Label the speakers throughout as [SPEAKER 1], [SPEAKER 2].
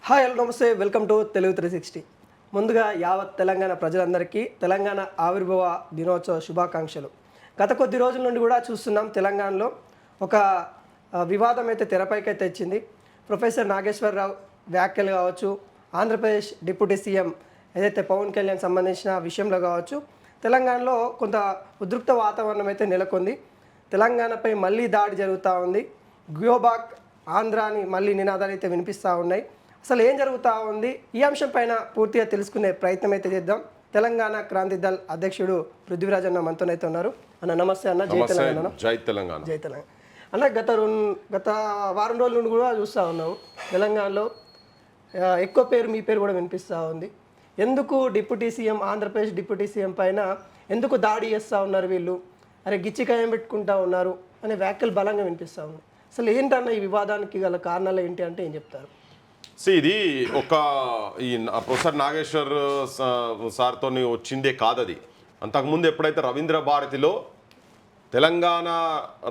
[SPEAKER 1] Hi hello నమస్తే welcome to Telugu 360. ముందుగా యావత్ తెలంగాణ ప్రజలందరికీ తెలంగాణ ఆవిర్భావ దినోత్సవ శుభాకాంక్షలు. గత కొద్ది రోజుల నుండి కూడా చూస్తున్నాం తెలంగాణలో ఒక వివాదం అయితే తెరపైకి అయితే తెచ్చింది. ప్రొఫెసర్ నాగేశ్వరరావు వ్యాఖ్యలు కావచ్చు, ఆంధ్రప్రదేశ్ డిప్యూటీ సీఎం ఏదైతే పవన్ కళ్యాణ్ సంబంధించిన విషయంలో కావచ్చు, తెలంగాణలో కొంత ఉద్రిక్త వాతావరణం అయితే నెలకొంది. తెలంగాణపై మళ్ళీ దాడి జరుగుతూ ఉంది. గ్యోబాక్ ఆంధ్రాని మళ్ళీ నినాదాలు అయితే వినిపిస్తూ ఉన్నాయి. అసలు ఏం జరుగుతూ ఉంది, ఈ అంశం పైన పూర్తిగా తెలుసుకునే ప్రయత్నం అయితే చేద్దాం. తెలంగాణ క్రాంతి దళ్ అధ్యక్షుడు పృథ్వీరాజ్ అన్న మనతోనైతే ఉన్నారు. అన్న నమస్తే అన్న. జై తెలంగాణ.
[SPEAKER 2] జై తెలంగాణ.
[SPEAKER 1] జై తెలంగాణ అన్న. గత వారం రోజుల నుండి కూడా చూస్తూ ఉన్నాము తెలంగాణలో ఎక్కువ పేరు మీ పేరు కూడా వినిపిస్తూ ఉంది. ఎందుకు deputy CM, Andhra Pradesh deputy CM పైన ఎందుకు దాడి చేస్తూ ఉన్నారు వీళ్ళు, అరే గిచ్చికాయం పెట్టుకుంటా ఉన్నారు అనే వ్యాఖ్యలు బలంగా వినిపిస్తూ ఉన్నాయి. అసలు ఏంటన్న ఈ వివాదానికి గల కారణాలు ఏంటి అంటే ఏం చెప్తారు?
[SPEAKER 2] ఇది ఈ ప్రొఫెసర్ నాగేశ్వర్ సార్తో వచ్చిందే కాదది. అంతకుముందు ఎప్పుడైతే రవీంద్ర భారతిలో తెలంగాణ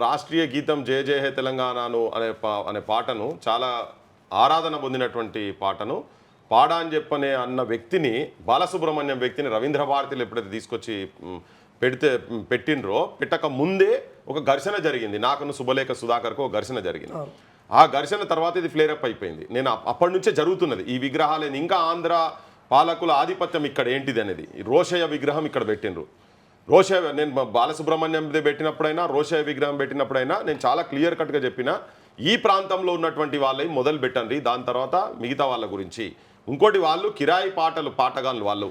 [SPEAKER 2] రాష్ట్రీయ గీతం జయ జయ హే తెలంగాణను అనే పాటను, చాలా ఆరాధన పొందినటువంటి పాటను పాడా అని చెప్పనే అన్న వ్యక్తిని, బాలసుబ్రహ్మణ్యం వ్యక్తిని రవీంద్ర భారతిలో ఎప్పుడైతే తీసుకొచ్చి పెట్టినరో, పెట్టక ముందే ఒక ఘర్షణ జరిగింది. నాకును శుభలేఖ సుధాకర్కు ఒక ఘర్షణ జరిగింది. ఆ ఘర్షణ తర్వాత ఇది ఫ్లేరప్ అయిపోయింది. నేను అప్పటి నుంచే జరుగుతున్నది ఈ విగ్రహాలని. ఇంకా ఆంధ్ర పాలకుల ఆధిపత్యం ఇక్కడ ఏంటిది అనేది. రోషయ్య విగ్రహం ఇక్కడ పెట్టినరు. రోషయ్య, నేను బాలసుబ్రహ్మణ్యం పెట్టినప్పుడైనా, రోషయ్య విగ్రహం పెట్టినప్పుడైనా నేను చాలా క్లియర్ కట్గా చెప్పిన, ఈ ప్రాంతంలో ఉన్నటువంటి వాళ్ళని మొదలు పెట్టండి, దాని తర్వాత మిగతా వాళ్ళ గురించి. ఇంకోటి, వాళ్ళు కిరాయి పాటగాళ్ళు వాళ్ళు.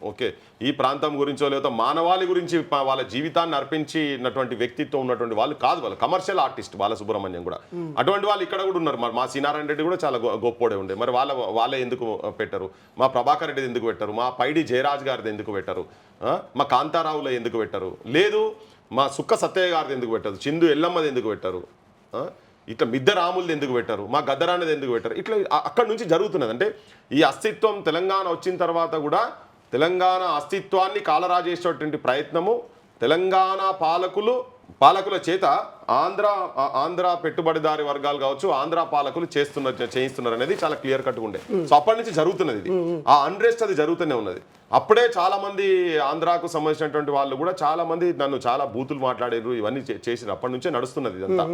[SPEAKER 2] ఓకే, ఈ ప్రాంతం గురించో లేదా మానవాళి గురించి వాళ్ళ జీవితాన్ని అర్పించినటువంటి వ్యక్తిత్వం ఉన్నటువంటి వాళ్ళు కాదు. వాళ్ళు కమర్షియల్ ఆర్టిస్ట్. బాలసుబ్రహ్మణ్యం కూడా అటువంటి వాళ్ళు ఇక్కడ కూడా ఉన్నారు. మరి మా సీనారాయణ రెడ్డి కూడా చాలా గొప్పోడే ఉండే. మరి వాళ్ళే ఎందుకు పెట్టరు? మా ప్రభాకర్ రెడ్డిది ఎందుకు పెట్టరు? మా పైడి జయరాజ్ గారిది ఎందుకు పెట్టరు? మా కాంతారావులో ఎందుకు పెట్టరు? లేదు, మా సుక్క సత్తయ్య గారిది ఎందుకు పెట్టరు? చిందు ఎల్లమ్మది ఎందుకు పెట్టరు? ఇట్లా మిద్ద రాములది ఎందుకు పెట్టారు? మా గద్దరాన్నది ఎందుకు పెట్టారు? ఇట్లా అక్కడి నుంచి జరుగుతున్నది. అంటే ఈ అస్తిత్వం తెలంగాణ వచ్చిన తర్వాత కూడా తెలంగాణ అస్తిత్వాన్ని కాలరాజేసేటువంటి ప్రయత్నము తెలంగాణ పాలకుల చేత ఆంధ్ర పెట్టుబడిదారి వర్గాలు కావచ్చు, ఆంధ్ర పాలకులు చేయిస్తున్నారు అనేది చాలా క్లియర్ కట్గా ఉండే. సో అప్పటి నుంచి జరుగుతున్నది ఇది. ఆ అన్రెస్ట్ అది జరుగుతూనే ఉన్నది. అప్పుడే చాలా మంది ఆంధ్రాకు సంబంధించినటువంటి వాళ్ళు కూడా చాలా మంది నన్ను చాలా బూతులు మాట్లాడారు, ఇవన్నీ చేసిరు. అప్పటి నుంచే నడుస్తున్నది ఇదంతా.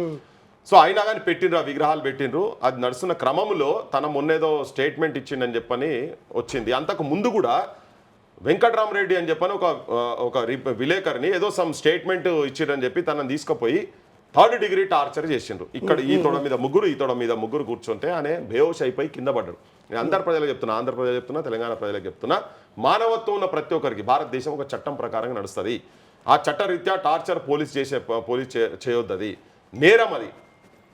[SPEAKER 2] సో అయినా కానీ పెట్టినరు, ఆ విగ్రహాలు పెట్టినరు. అది నడుస్తున్న క్రమంలో తన మొన్నేదో స్టేట్మెంట్ ఇచ్చిండని చెప్పని వచ్చింది. అంతకు ముందు కూడా వెంకట్రామరెడ్డి అని చెప్పని ఒక విలేకరిని ఏదో సమ్ స్టేట్మెంట్ ఇచ్చిరని చెప్పి తనని తీసుకుపోయి 3rd డిగ్రీ టార్చర్ చేసిండ్రు. ఇక్కడ ఈ తొడ మీద ముగ్గురు కూర్చుంటే ఆయన బేహోష్ అయిపోయి కింద పడ్డారు. నేను అందరు ప్రజలకు చెప్తున్నా, ఆంధ్రప్రదేశ్ చెప్తున్నా, తెలంగాణ ప్రజలకు చెప్తున్నా, మానవత్వం ఉన్న ప్రతి ఒక్కరికి భారతదేశం ఒక చట్టం ప్రకారంగా నడుస్తుంది. ఆ చట్టరీత్యా టార్చర్ పోలీస్ చేయొద్దు, అది నేరం. అది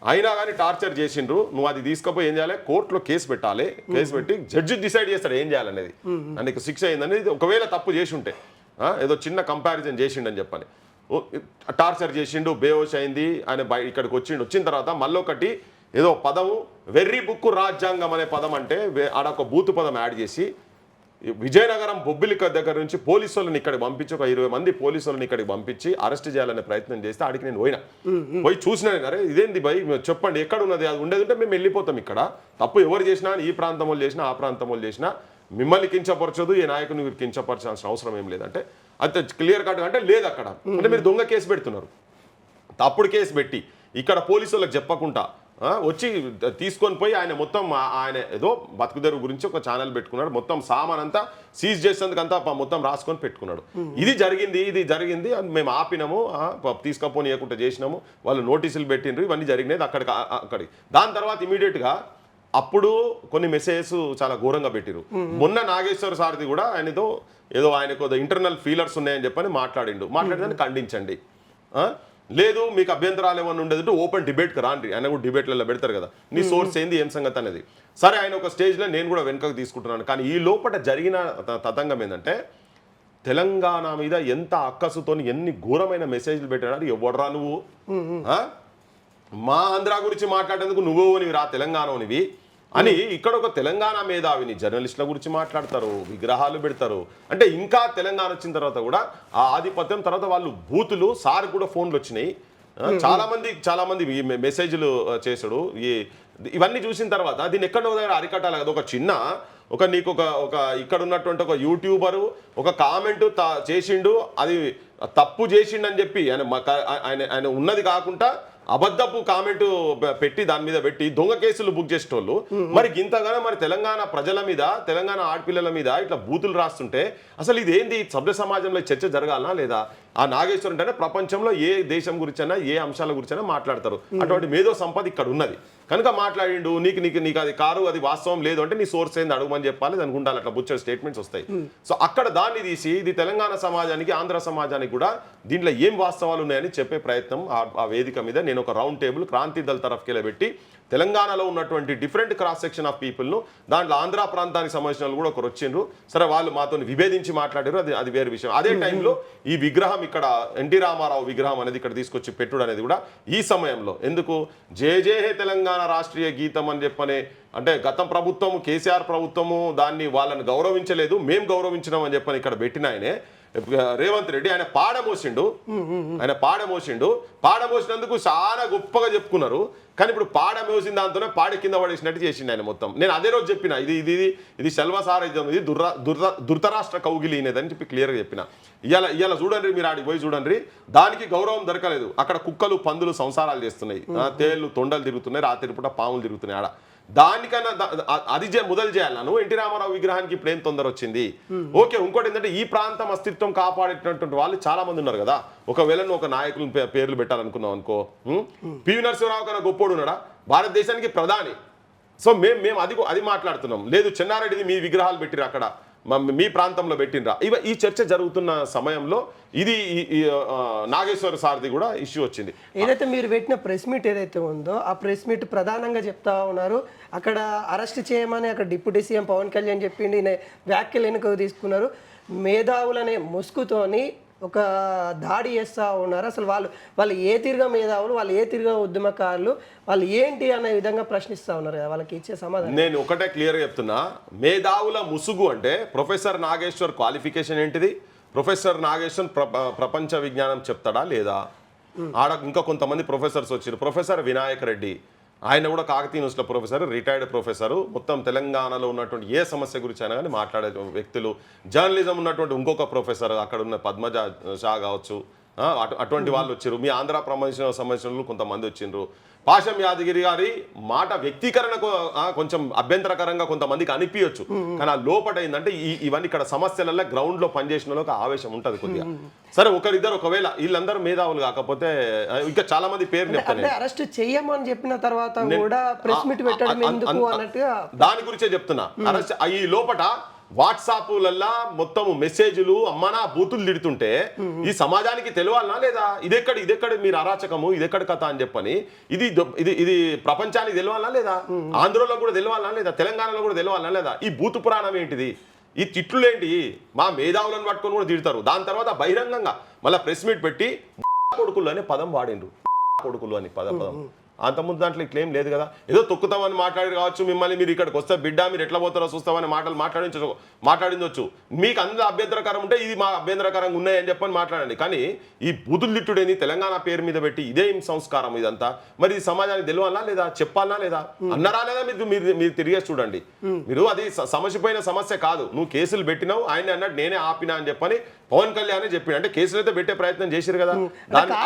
[SPEAKER 2] అయినా కానీ టార్చర్ చేసిండ్రు. నువ్వు అది తీసుకుపోయి ఏం చేయాలి? కోర్టులో కేసు పెట్టాలి. కేసు పెట్టి జడ్జి డిసైడ్ చేస్తాడు ఏం చేయాలనేది. నీకు శిక్ష అయిందనేది ఒకవేళ తప్పు చేసి ఉంటే, ఏదో చిన్న కంపారిజన్ చేసిండని చెప్పని టార్చర్ చేసిండు, బేహోష్ అయింది, ఆయన ఇక్కడికి వచ్చిన తర్వాత మళ్ళొకటి ఏదో పదము వెర్రి బుక్కు రాజ్యాంగం అనే పదం, అంటే ఆడొక బూతు పదం యాడ్ చేసి విజయనగరం బొబ్బిలిక దగ్గర నుంచి పోలీసు వాళ్ళని ఇక్కడికి పంపించి, ఒక 20 మంది పోలీసు వాళ్ళని ఇక్కడికి పంపించి అరెస్ట్ చేయాలనే ప్రయత్నం చేస్తే ఆడికి నేను పోయి చూసినా. అరే ఇదేంది భయ్, చెప్పండి ఎక్కడ ఉన్నది, అది ఉండేది ఉంటే మేము వెళ్ళిపోతాం. ఇక్కడ తప్పు ఎవరు చేసినా, ఈ ప్రాంతం వాళ్ళు చేసినా, ఆ ప్రాంతం వాళ్ళు చేసినా మిమ్మల్ని కించపరచదు, ఈ నాయకుని మీరు కించపరచాల్సిన అవసరం ఏం లేదంటే అంతే క్లియర్ కట్ అంటే లేదు. అక్కడ అంటే మీరు దొంగ కేసు పెడుతున్నారు. తప్పుడు కేసు పెట్టి ఇక్కడ పోలీసు వాళ్ళకి చెప్పకుండా వచ్చి తీసుకొని పోయి ఆయన ఏదో బతుకుదెరువు గురించి ఒక ఛానల్ పెట్టుకున్నాడు. మొత్తం సామాన్ అంతా సీజ్ చేసేందుకంతా మొత్తం రాసుకొని పెట్టుకున్నాడు. ఇది జరిగింది మేము ఆపినాము, తీసుకపోనీయకుండా చేసినాము, వాళ్ళు నోటీసులు పెట్టిండ్రు, ఇవన్నీ జరిగినాయి అక్కడికి. దాని తర్వాత ఇమీడియట్గా అప్పుడు కొన్ని మెసేజెస్ చాలా ఘోరంగా పెట్టిరు. మొన్న నాగేశ్వర సార్ది కూడా ఆయనకు ఇంటర్నల్ ఫీలర్స్ ఉన్నాయని చెప్పని మాట్లాడిదాన్ని ఖండించండి. లేదు మీకు అభ్యంతరాలు ఏమన్నా ఉండేది ఓపెన్ డిబేట్కి రాండి, ఆయన కూడా డిబేట్లలో పెడతారు కదా, నీ సోర్స్ ఏంది, ఏం సంగతి అనేది. సరే, ఆయన ఒక స్టేజ్లో నేను కూడా వెనుకకు తీసుకుంటున్నాను. కానీ ఈ లోపల జరిగిన తతంగం ఏంటంటే, తెలంగాణ మీద ఎంత అక్కసుతోని ఎన్ని ఘోరమైన మెసేజ్లు పెట్టాడు. ఎవడరా నువ్వు, మా ఆంధ్ర గురించి మాట్లాడేందుకు నువ్వు రా తెలంగాణనివి అని ఇక్కడ ఒక తెలంగాణ మేధావిని జర్నలిస్టుల గురించి మాట్లాడతారు, విగ్రహాలు పెడతారు. అంటే ఇంకా తెలంగాణ వచ్చిన తర్వాత కూడా ఆ ఆధిపత్యం తర్వాత వాళ్ళు బూతులు. సార్ కూడా ఫోన్లు వచ్చినాయి, చాలా మంది మెసేజ్లు చేశాడు. ఈ ఇవన్నీ చూసిన తర్వాత దీన్ని ఎక్కడో దగ్గర అరికట్టాలి కదా. ఒక చిన్న నీకు ఒక ఇక్కడ ఉన్నటువంటి ఒక యూట్యూబరు ఒక కామెంట్ చేసిండు, అది తప్పు చేసిండు అని చెప్పి ఆయన ఉన్నది కాకుండా అబద్ధపు కామెంట్ పెట్టి దాని మీద పెట్టి దొంగ కేసులు బుక్ చేసేటోళ్ళు మరి ఇంతగానో మరి తెలంగాణ ప్రజల మీద, తెలంగాణ ఆడపిల్లల మీద ఇట్లా బూతులు రాస్తుంటే అసలు ఇది ఏంది? సభ్య సమాజంలో చర్చ జరగాలనా లేదా? ఆ నాగేశ్వర్ అంటే ప్రపంచంలో ఏ దేశం గురించైనా ఏ అంశాల గురించైనా మాట్లాడతారు. అటువంటి మేధో సంపద ఇక్కడ ఉన్నది కనుక మాట్లాడిండు. నీకు అది కారు, అది వాస్తవం లేదు అంటే నీ సోర్స్ ఏంది అడగమని చెప్పాలి. దానికి ఉండాలి, అట్లా బుచ్చర్ స్టేట్మెంట్స్ వస్తాయి. సో అక్కడ దాన్ని తీసి ఇది తెలంగాణ సమాజానికి, ఆంధ్ర సమాజానికి కూడా దీంట్లో ఏం వాస్తవాలు ఉన్నాయని చెప్పే ప్రయత్నం ఆ వేదిక మీద నేను ఒక రౌండ్ టేబుల్ క్రాంతి దళ తరఫుకెళ్ళి పెట్టి తెలంగాణలో ఉన్నటువంటి డిఫరెంట్ క్రాస్ సెక్షన్ ఆఫ్ పీపుల్ను, దాంట్లో ఆంధ్ర ప్రాంతానికి సంబంధించిన వాళ్ళు కూడా ఒకరు వచ్చిండ్రు. సరే వాళ్ళు మాతో విభేదించి మాట్లాడారు, అది వేరే విషయం. అదే టైంలో ఈ విగ్రహం ఇక్కడ ఎన్టీ రామారావు విగ్రహం అనేది ఇక్కడ తీసుకొచ్చి పెట్టుడు అనేది కూడా ఈ సమయంలో ఎందుకు జయ జయ హే తెలంగాణ రాష్ట్రీయ గీతం అని చెప్పనే అంటే గతం ప్రభుత్వము కేసీఆర్ ప్రభుత్వము దాన్ని వాళ్ళని గౌరవించలేదు, మేము గౌరవించినాం అని చెప్పని ఇక్కడ పెట్టిన ఆయనే రేవంత్ రెడ్డి ఆయన పాడమోసినందుకు చాలా గొప్పగా చెప్పుకున్నారు. కానీ ఇప్పుడు పాడమోసిన దాంతోనే పాడ కింద పడేసినట్టు చేసిండు ఆయన మొత్తం. నేను అదే రోజు చెప్పిన ఇది శల్వసారిజం, ఇది ధృతరాష్ట్ర కౌగిలినేదని చెప్పి క్లియర్గా చెప్పిన. ఇవాళ చూడండి, మీరు ఆడికి పోయి చూడండి, దానికి గౌరవం దొరకలేదు. అక్కడ కుక్కలు పందులు సంసారాలు చేస్తున్నాయి, తేళ్లు తొండలు తిరుగుతున్నాయి, రాత్రి పూట పాములు తిరుగుతున్నాయి. ఆడ దానికన్నా అది మొదలు చేయాలి. నువ్వు ఎన్టీ రామారావు విగ్రహానికి ఇప్పుడు ఏం తొందర వచ్చింది? ఓకే, ఇంకోటి ఏంటంటే ఈ ప్రాంతం అస్తిత్వం కాపాడేటటువంటి వాళ్ళు చాలా మంది ఉన్నారు కదా. ఒకవేళ నువ్వు ఒక నాయకుల పేర్లు పెట్టాలనుకున్నావు అనుకో, పివి నరసింహరావు కన్నా గొప్పోడు ఉన్నాడా? భారతదేశానికి ప్రధాని. సో మేము అది మాట్లాడుతున్నాం. లేదు చెన్నారెడ్డిది మీ విగ్రహాలు పెట్టిరు అక్కడ, మీ ప్రాంతంలో పెట్టినరా? ఈ చర్చ జరుగుతున్న సమయంలో ఇది నాగేశ్వర సార్ది కూడా ఇష్యూ వచ్చింది.
[SPEAKER 1] ఏదైతే మీరు పెట్టిన ప్రెస్ మీట్ ఏదైతే ఉందో ఆ ప్రెస్ మీట్ ప్రధానంగా చెప్తా ఉన్నారు, అక్కడ అరెస్ట్ చేయమని అక్కడ డిప్యూటీ సీఎం పవన్ కళ్యాణ్ చెప్పిండి, వ్యాఖ్యలు వెనుకకు తీసుకున్నారు. మేధావులనే ముసుగుతోని ఒక దాడి చేస్తూ ఉన్నారు. అసలు వాళ్ళు ఏ తీరుగా మేధావులు, వాళ్ళు ఏ తీరుగా ఉద్యమకారులు, వాళ్ళు ఏంటి అనే విధంగా ప్రశ్నిస్తూ ఉన్నారు కదా. వాళ్ళకి ఇచ్చే సమాధానం
[SPEAKER 2] నేను ఒకటే క్లియర్గా చెప్తున్నా. మేధావుల ముసుగు అంటే ప్రొఫెసర్ నాగేశ్వర్ క్వాలిఫికేషన్ ఏంటిది? ప్రొఫెసర్ నాగేశ్వర్ ప్రపంచ విజ్ఞానం చెప్తాడా లేదా? ఆడ ఇంకా కొంతమంది ప్రొఫెసర్స్ వచ్చారు. ప్రొఫెసర్ వినాయక్ రెడ్డి, ఆయన కూడా కాకతీయ యూనివర్సిటీలో ప్రొఫెసర్, రిటైర్డ్ ప్రొఫెసరు. మొత్తం తెలంగాణలో ఉన్నటువంటి ఏ సమస్య గురించి అయినా కానీ మాట్లాడే వ్యక్తులు. జర్నలిజం ఉన్నటువంటి ఇంకొక ప్రొఫెసర్ అక్కడ ఉన్న పద్మజ షా కావచ్చు, అటువంటి వాళ్ళు వచ్చారు. మీ ఆంధ్ర సంబంధించిన కొంతమంది వచ్చిండ్రు. పాశం యాదగిరి గారి మాట వ్యక్తీకరణకు కొంచెం అభ్యంతరకరంగా కొంతమందికి అనిపించచ్చు, కానీ ఆ లోపట ఏంటంటే ఇవన్నీ ఇక్కడ సమస్యలలో గ్రౌండ్ లో పనిచేసిన వాళ్ళకి ఆవేశం ఉంటుంది కొద్దిగా. సరే ఒకరిద్దరు, ఒకవేళ వీళ్ళందరూ మేధావులు కాకపోతే ఇంకా చాలా మంది పేరు చెప్తాను.
[SPEAKER 1] అరెస్ట్ చెయ్యమని చెప్పిన తర్వాత కూడా ప్రెస్ మీట్ పెట్టడం ఎందుకు అన్నట్టుగా
[SPEAKER 2] దాని గురించే చెప్తున్నా. అరెస్ట్ ఈ లోపట వాట్సాప్లల్లా మొత్తం మెసేజ్లు అమ్మనా బూతులు తిడుతుంటే ఈ సమాజానికి తెలియాలనా లేదా? ఇదెక్కడ మీరు అరాచకము, ఇదెక్కడ కథ అని చెప్పని ఇది ప్రపంచానికి తెలియాలనా లేదా? ఆంధ్రలో కూడా తెలియాలనా లేదా? తెలంగాణలో కూడా తెలియాలనా లేదా? ఈ బూతు పురాణం ఏంటిది? ఈ తిట్లులేంటి? మా మేధావులను పట్టుకొని కూడా తిడతారు. దాని తర్వాత బహిరంగంగా మళ్ళీ ప్రెస్ మీట్ పెట్టి కొడుకులు అనే పదం వాడిండ్రు. కొడుకులు అని పదం అంతకుముందు దాంట్లో క్లెయిమ్ లేదు కదా. ఏదో తొక్కుతామని మాట్లాడి కావచ్చు, మిమ్మల్ని మీరు ఇక్కడికి వస్తే బిడ్డ మీరు ఎట్లా పోతారో చూస్తామని మాట్లాడించవచ్చు. మీకు అందులో అభ్యంతరకరం ఉంటే ఇది మా అభ్యంతరకరంగా ఉన్నాయని చెప్పని మాట్లాడండి. కానీ ఈ బూతులు తిట్టుడేని తెలంగాణ పేరు మీద పెట్టి ఇదేం సంస్కారం ఇదంతా? మరి ఇది సమాజానికి తెలియాలనా లేదా? చెప్పాలనా లేదా? అన్నరా లేదా? మీరు తిరిగేసి చూడండి. మీరు అది సమస్యపోయిన సమస్య కాదు. నువ్వు కేసులు పెట్టినావు, ఆయన అన్నట్టు నేనే ఆపినా అని చెప్పని పవన్ కళ్యాణ్ చెప్పి, అంటే కేసులు అయితే పెట్టే ప్రయత్నం చేశారు కదా.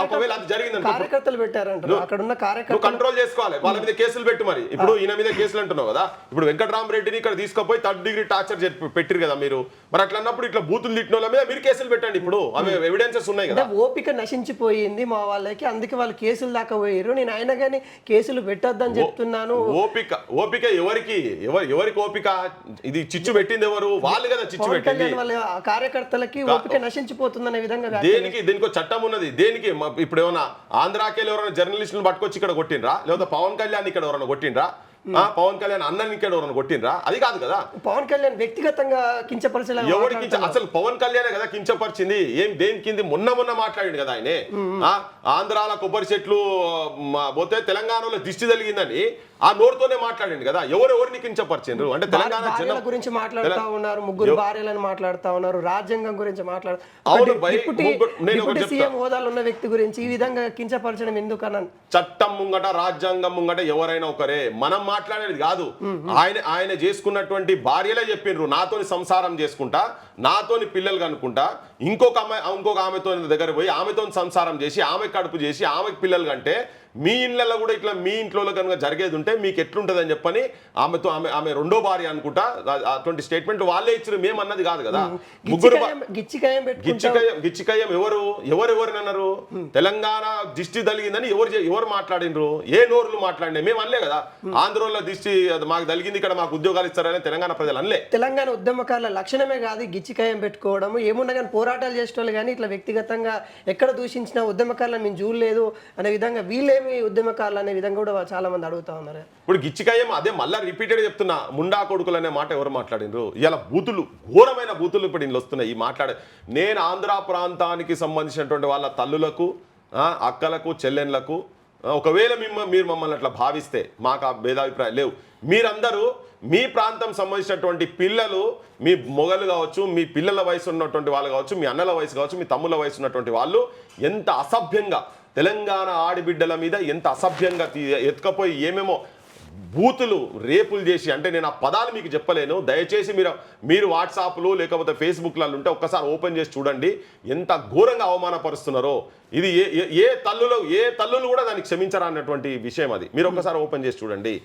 [SPEAKER 2] ఒకవేళ అది జరిగింది
[SPEAKER 1] కార్యకర్తలు పెట్టారంటారు, అక్కడ ఉన్న కార్యకర్తలు
[SPEAKER 2] కంట్రోల్ చేసుకోవాలి. వాళ్ళ మీద కేసులు పెట్టి మరి ఇప్పుడు ఈయన మీద కేసులు అంటున్నావు కదా. ఇప్పుడు వెంకటరామరెడ్డిని ఇక్కడ తీసుకుపోయి 3rd degree టార్చర్ పెట్టిరు కదా మీరు. మరి అట్లా అన్నప్పుడు ఇట్లా బూతులు తిట్టిన వాళ్ళ మీద మీరు కేసులు పెట్టండి. ఇప్పుడు అవి ఎవిడెన్సెస్ ఉన్నాయి కదా.
[SPEAKER 1] ఓపిక నశించిపోయింది మా వాళ్ళకి, అందుకే వాళ్ళు కేసులు దాకా పోయారు. నేను అయినా కానీ కేసులు పెట్టొద్దని చెప్తున్నాను.
[SPEAKER 2] ఓపిక ఎవరికి ఓపిక? ఇది చిచ్చు పెట్టింది ఎవరు? వాళ్ళు కదా చిచ్చు పెట్టింది.
[SPEAKER 1] వాళ్ళ కార్యకర్తలకి ఓపిక నశించిపోతుందనే విధంగా
[SPEAKER 2] దీనికి చట్టం ఉన్నది. దేనికి? ఇప్పుడు ఏమన్నా ఆంధ్రాకేలో ఎవరైనా జర్నలిస్టులను పట్టుకొచ్చి ఇక్కడ కొట్టిండ్రా? లేదా పవన్ కళ్యాణ్ ఇక్కడ ఎవరైనా కొట్టిండ్రా? పవన్ కళ్యాణ్ అన్ననికి ఎవరైనా కొట్టినరా? అది కాదు కదా.
[SPEAKER 1] పవన్ కళ్యాణ్ వ్యక్తిగతంగా కించపరిచేలా
[SPEAKER 2] ఎవరికి అసలు పవన్ కళ్యాణే కదా కించపరిచింది. ఏం దేని కింది మొన్న మాట్లాడింది కదా ఆయనే. ఆంధ్రాల కొబ్బరి చెట్లు పోతే తెలంగాణలో దిష్టి తగిలిందని ఆ నోరుతోనే మాట్లాడింది కదా. ఎవరెవరిని కించపరిచిండ్రు అంటే తెలంగాణ
[SPEAKER 1] భార్యల గురించి మాట్లాడుతా ఉన్నారు, ముగ్గురు భార్యలను మాట్లాడుతా ఉన్నారు, రాజ్యాంగం గురించి సీఎం హోదాలో ఉన్న వ్యక్తి గురించి ఈ విధంగా కించపరచడం ఎందుకన్నా?
[SPEAKER 2] చట్టం ముంగట రాజ్యాంగం ముంగట ఎవరైనా ఒకరే, మనం మాట్లాడేది కాదు. ఆయన చేసుకున్నటువంటి భార్యలే చెప్పిండ్రు నాతోని సంసారం చేసుకుంటా, నాతోని పిల్లలు కనుకుంటా, ఇంకొక ఆమెతో దగ్గర పోయి ఆమెతో సంసారం చేసి ఆమె కడుపు చేసి ఆమెకు పిల్లలు కంటే మీ ఇళ్ళలో కూడా ఇట్లా మీ ఇంట్లో కనుక జరిగేది ఉంటే మీకు ఎట్లుంటది అని చెప్పని ఆమె రెండో భార్య అనుకుంటా అటువంటి స్టేట్మెంట్ వాళ్ళే ఇచ్చారు, మేము అన్నది కాదు కదా. ముగ్గురు గిచ్చికయ్యం ఎవరెవరిని అన్నారు? తెలంగాణ దిష్టి తగిలిందని ఎవరు మాట్లాడినరు? ఏ నోరులు మాట్లాడినాయి? మేము అనలే కదా. ఆంధ్రలో దిష్టి మాకు తగిలింది, ఇక్కడ మాకు ఉద్యోగాలు ఇస్తారని తెలంగాణ ప్రజలు అనలే.
[SPEAKER 1] తెలంగాణ ఉద్యమకారుల లక్షణమే కాదు గిచ్చికయ్యం పెట్టుకోవడం. ఏమున్నా కానీ పోరాటాలు చేసేవాళ్ళు కానీ ఇట్లా వ్యక్తిగతంగా ఎక్కడ దూషించిన ఉద్యమకారులను మేము చూడలేదు అనే విధంగా వీళ్ళే ఉద్యమకారులు అనే విధంగా కూడా చాలా మంది అడుగుతా ఉన్నారు.
[SPEAKER 2] ఇప్పుడు గిచ్చికాయం అదే మళ్ళీ రిపీటెడ్ చెప్తున్నా, ముండా కొడుకులు అనే మాట ఎవరు మాట్లాడినరు? ఇలా బూతులు, ఘోరమైన బూతులు ఇప్పుడు ఇందులో వస్తున్నాయి. ఈ నేను ఆంధ్ర ప్రాంతానికి సంబంధించినటువంటి వాళ్ళ తల్లులకు, అక్కలకు, చెల్లెన్లకు ఒకవేళ మీరు మమ్మల్ని అట్లా భావిస్తే మాకు ఆ భేదాభిప్రాయాలు లేవు. మీరందరూ మీ ప్రాంతం సంబంధించినటువంటి పిల్లలు, మీ మొగలు కావచ్చు, మీ పిల్లల వయసు ఉన్నటువంటి వాళ్ళు కావచ్చు, మీ అన్నల వయసు కావచ్చు, మీ తమ్ముల వయసు ఉన్నటువంటి వాళ్ళు ఎంత అసభ్యంగా తెలంగాణ ఆడిబిడ్డల మీద ఎంత అసభ్యంగా ఎత్తుకపోయి ఏమేమో బూతులు రేపులు చేసి, అంటే నేను ఆ పదాలు మీకు చెప్పలేను. దయచేసి మీరు వాట్సాప్లు లేకపోతే ఫేస్బుక్లలో ఉంటే ఒక్కసారి ఓపెన్ చేసి చూడండి ఎంత ఘోరంగా అవమానపరుస్తున్నారో. ఇది ఏ తల్లులు కూడా దానికి క్షమించరా అన్నటువంటి విషయం అది. మీరు ఒక్కసారి ఓపెన్ చేసి చూడండి.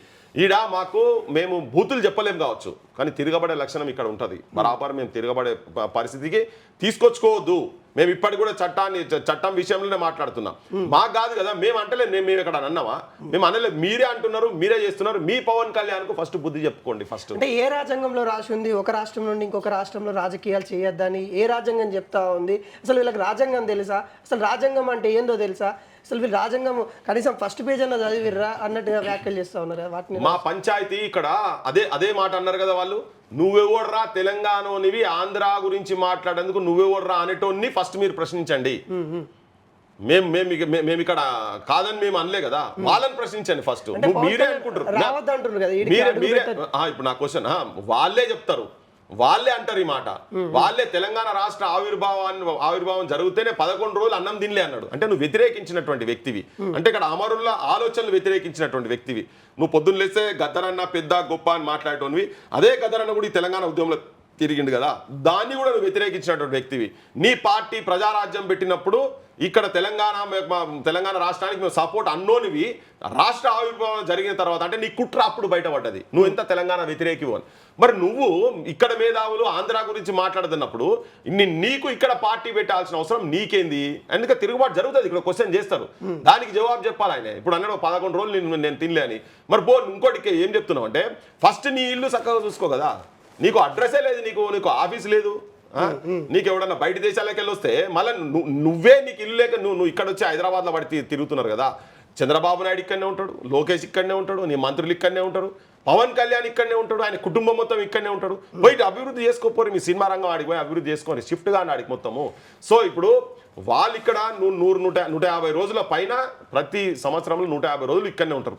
[SPEAKER 2] మేము బూతులు చెప్పలేం కావచ్చు, కానీ తిరగబడే లక్షణం ఇక్కడ ఉంటుంది. బరాబర్ మేము తిరగబడే పరిస్థితికి తీసుకొచ్చుకోవద్దు. మేము ఇప్పటికి కూడా చట్టం విషయంలోనే మాట్లాడుతున్నాం. మాకు కాదు కదా, మేము అంటలేదు. మేము ఇక్కడ అన్నామా? మేము అనలేదు. మీరే అంటున్నారు, మీరే చేస్తున్నారు. మీ పవన్ కళ్యాణ్ కు ఫస్ట్ బుద్ధి చెప్పుకోండి. ఫస్ట్
[SPEAKER 1] అంటే ఏ రాజ్యాంగంలో రాసి ఉంది ఒక రాష్ట్రం నుండి ఇంకొక రాష్ట్రంలో రాజకీయాలు చేయొద్దని? ఏ రాజ్యాంగం చెప్తా ఉంది? అసలు వీళ్ళకి రాజ్యాంగం తెలుసా? అసలు రాజ్యాంగం అంటే ఏందో తెలుసా? అసలు వీళ్ళు రాజ్యాంగం కనీసం ఫస్ట్ పేజ్ అన్న చదివిర్రా అన్నట్టుగా వ్యాఖ్యలు చేస్తా ఉన్నారు. వాటిని
[SPEAKER 2] మా పంచాయతీ ఇక్కడ అదే మాట అన్నారు కదా వాళ్ళు. నువ్వెవర్రా తెలంగాణనివి ఆంధ్ర గురించి మాట్లాడేందుకు నువ్వెవర్రా అనేటోన్ని ఫస్ట్ మీరు ప్రశ్నించండి. మేము ఇక్కడ కాదని మేము అనలే కదా, వాళ్ళని ప్రశ్నించండి ఫస్ట్. మీరే అనుకుంటారు ఇప్పుడు నా క్వశ్చన్, వాళ్ళే చెప్తారు, వాళ్ళే అంటారు ఈ మాట. వాళ్ళే తెలంగాణ రాష్ట్ర ఆవిర్భావం జరిగితేనే 11 రోజులు అన్నం తినలే అన్నాడు. అంటే నువ్వు వ్యతిరేకించినటువంటి వ్యక్తివి, అంటే ఇక్కడ అమరుల ఆలోచనలు వ్యతిరేకించినటువంటి వ్యక్తివి. నువ్వు పొద్దున్న లేస్తే గద్దరన్న పెద్ద గొప్ప అని మాట్లాడేటోనివి. అదే గద్దరన్న కూడా ఈ తెలంగాణ ఉద్యమంలో తిరిగిండు కదా, దాన్ని కూడా నువ్వు వ్యతిరేకించినటువంటి వ్యక్తివి. నీ పార్టీ ప్రజారాజ్యం పెట్టినప్పుడు ఇక్కడ తెలంగాణ రాష్ట్రానికి మేము సపోర్ట్ అన్నోనివి. రాష్ట్ర ఆవిర్భావం జరిగిన తర్వాత అంటే నీ కుట్ర అప్పుడు బయటపడ్డది నువ్వు ఎంత తెలంగాణ వ్యతిరేకివు అని. మరి నువ్వు ఇక్కడ మేధావులు ఆంధ్ర గురించి మాట్లాడుతున్నప్పుడు నీకు ఇక్కడ పార్టీ పెట్టాల్సిన అవసరం నీకేంది? ఎందుకంటే తిరుగుబాటు జరుగుతుంది, ఇక్కడ క్వశ్చన్ చేస్తారు, దానికి జవాబు చెప్పాలి ఆయన. ఇప్పుడు అన్నాడు 11 రోజులు నేను తినలే అని. మరి ఇంకోటి ఏం చెప్తున్నావు అంటే ఫస్ట్ నీ ఇల్లు చక్కగా చూసుకో కదా. నీకు అడ్రస్సే లేదు, నీకు ఆఫీస్ లేదు. నీకు ఎవడన్నా బయట దేశాలకు వెళ్ళి వస్తే మళ్ళీ నువ్వే నీకు ఇల్లు లేక నువ్వు ఇక్కడ వచ్చి హైదరాబాద్లో పడి తిరుగుతున్నారు కదా. చంద్రబాబు నాయుడు ఇక్కడనే ఉంటాడు, లోకేష్ ఇక్కడనే ఉంటాడు, నీ మంత్రులు ఇక్కడనే ఉంటారు, పవన్ కళ్యాణ్ ఇక్కడనే ఉంటాడు, ఆయన కుటుంబం మొత్తం ఇక్కడనే ఉంటాడు. బయట అభివృద్ధి చేసుకోపోరు, మీ సినిమా రంగం ఆడికి పోయి అభివృద్ధి చేసుకొని షిఫ్ట్గా ఆడికి మొత్తము. సో ఇప్పుడు వాళ్ళు ఇక్కడ 100-150 రోజుల పైన ప్రతి సంవత్సరంలో 150 రోజులు ఇక్కడనే ఉంటారు.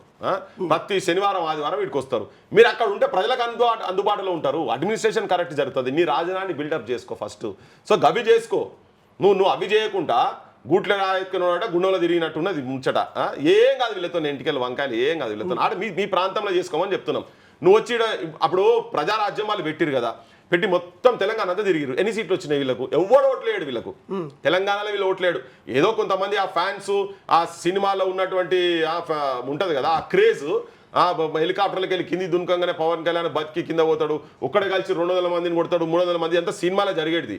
[SPEAKER 2] ప్రతి శనివారం ఆదివారం వీడికి వస్తారు. మీరు అక్కడ ఉంటే ప్రజలకు అందుబాటులో ఉంటారు, అడ్మినిస్ట్రేషన్ కరెక్ట్ జరుగుతుంది. నీ రాజధాని బిల్డప్ చేసుకో ఫస్ట్. సో గవి చేసుకో. నువ్వు అవి చేయకుండా గూట్ల రాయకున్నాడ గుండంలో తిరిగినట్టున్నది ముచ్చట. ఏం కాదు వీళ్ళతో, ఇంటికెళ్ళి వంకాయలు ఏం కాదు వీళ్ళతో. ఆడ మీ ప్రాంతంలో చేసుకోమని చెప్తున్నాం. నువ్వు వచ్చి అప్పుడు ప్రజారాజ్యం వాళ్ళు పెట్టిరు కదా, పెట్టి మొత్తం తెలంగాణ అంతా తిరిగిరు. ఎన్ని సీట్లు వచ్చినాయి వీళ్ళకు? ఎవరు ఓట్లేడు వీళ్ళకు. తెలంగాణలో వీళ్ళు ఓట్లేడు. ఏదో కొంతమంది ఆ ఫ్యాన్స్ ఆ సినిమాలో ఉన్నటువంటి ఉంటది కదా ఆ క్రేజ్, హెలికాప్టర్లకు వెళ్ళి కింది దునకంగానే పవన్ కళ్యాణ్ బతికి కింద పోతాడు, ఒక్కడే కలిసి 200 మందిని కొడతాడు, 300 మంది అంతా సినిమాలో జరిగేది.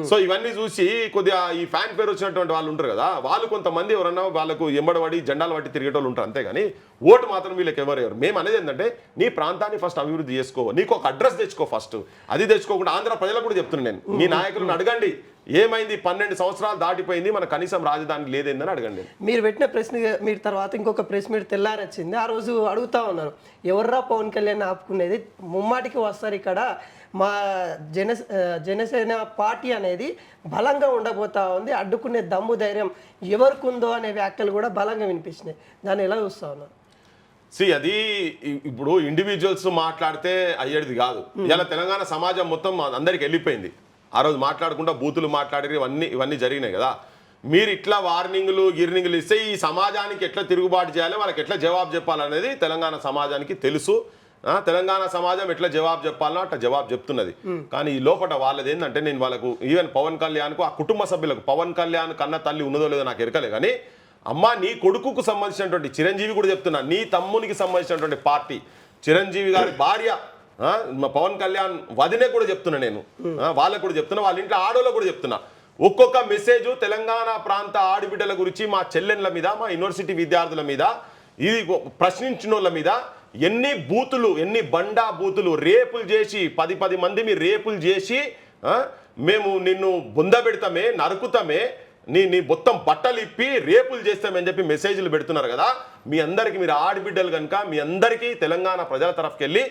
[SPEAKER 2] సో ఇవన్నీ చూసి కొద్దిగా ఈ ఫ్యాన్ పేరు వచ్చినటువంటి వాళ్ళు ఉంటారు కదా, వాళ్ళు కొంతమంది ఎవరన్నా వాళ్ళకు ఎంబడబడి జెండాలు పట్టి తిరిగేటోళ్ళు ఉంటారు. అంతేగాని ఓటు మాత్రం వీళ్ళకి ఎవరెవరు. మేము అనేది ఏంటంటే నీ ప్రాంతాన్ని ఫస్ట్ అభివృద్ధి చేసుకో, నీకు ఒక అడ్రస్ తెచ్చుకో ఫస్ట్. అది తెచ్చుకోకుండా ఆంధ్ర ప్రజలకు కూడా చెప్తున్నాను నేను, మీ నాయకులను అడగండి ఏమైంది 12 సంవత్సరాలు దాటిపోయింది, మన కనీసం రాజధాని లేదేందని అడగండి.
[SPEAKER 1] మీరు పెట్టిన ప్రశ్న మీరు తర్వాత ఇంకొక ప్రెస్ మీట్ తెల్లారొచ్చింది. ఆ రోజు అడుగుతా ఉన్నారు, ఎవర్రా పవన్ కళ్యాణ్ ఆపుకునేది, ముమ్మాటికి వస్తారు ఇక్కడ, మా జనసేన పార్టీ అనేది బలంగా ఉండబోతా ఉంది, అడ్డుకునే దమ్ము ధైర్యం ఎవరికి ఉందో అనే వ్యాఖ్యలు కూడా బలంగా వినిపించినాయి. దాన్ని ఎలా చూస్తా ఉన్నారు?
[SPEAKER 2] అది ఇప్పుడు ఇండివిజువల్స్ మాట్లాడితే అయ్యేది కాదు. ఇలా తెలంగాణ సమాజం మొత్తం అందరికి వెళ్ళిపోయింది. ఆ రోజు మాట్లాడకుండా బూతులు మాట్లాడి ఇవన్నీ జరిగినాయి కదా. మీరు ఇట్లా వార్నింగ్లు గిర్నింగ్లు ఇస్తే ఈ సమాజానికి ఎట్లా తిరుగుబాటు చేయాలి, వాళ్ళకి ఎట్లా జవాబు చెప్పాలనేది తెలంగాణ సమాజానికి తెలుసు. తెలంగాణ సమాజం ఎట్లా జవాబు చెప్పాలనో అట్లా జవాబు చెప్తున్నది. కానీ ఈ లోపల వాళ్ళది ఏంటంటే, నేను వాళ్ళకు ఈవెన్ పవన్ కళ్యాణ్కు ఆ కుటుంబ సభ్యులకు, పవన్ కళ్యాణ్ కన్న తల్లి ఉన్నదో లేదో నాకు ఎరకలే, కానీ అమ్మ నీ కొడుకుకు సంబంధించినటువంటి చిరంజీవి కూడా చెప్తున్నా, నీ తమ్మునికి సంబంధించినటువంటి పార్టీ చిరంజీవి గారి భార్య పవన్ కళ్యాణ్ వదినే కూడా చెప్తున్నా, నేను వాళ్ళకు కూడా చెప్తున్నా, వాళ్ళ ఇంట్లో ఆడోళ్ళకు కూడా చెప్తున్నా. ఒక్కొక్క మెసేజ్ తెలంగాణ ప్రాంత ఆడబిడ్డల గురించి, మా చెల్లెన్ల మీద, మా యూనివర్సిటీ విద్యార్థుల మీద, ఇది ప్రశ్నించిన వాళ్ళ మీద ఎన్ని బూతులు, ఎన్ని బండా బూతులు, రేపులు చేసి 10 మంది మీరు రేపులు చేసి మేము నిన్ను బొందబెడతామే, నరుకుతామే, నీ మొత్తం బట్టలు ఇప్పి రేపులు చేస్తామని చెప్పి మెసేజ్లు పెడుతున్నారు కదా. మీ అందరికీ, మీరు ఆడబిడ్డలు కనుక మీ అందరికీ తెలంగాణ ప్రజల తరఫుకి వెళ్ళి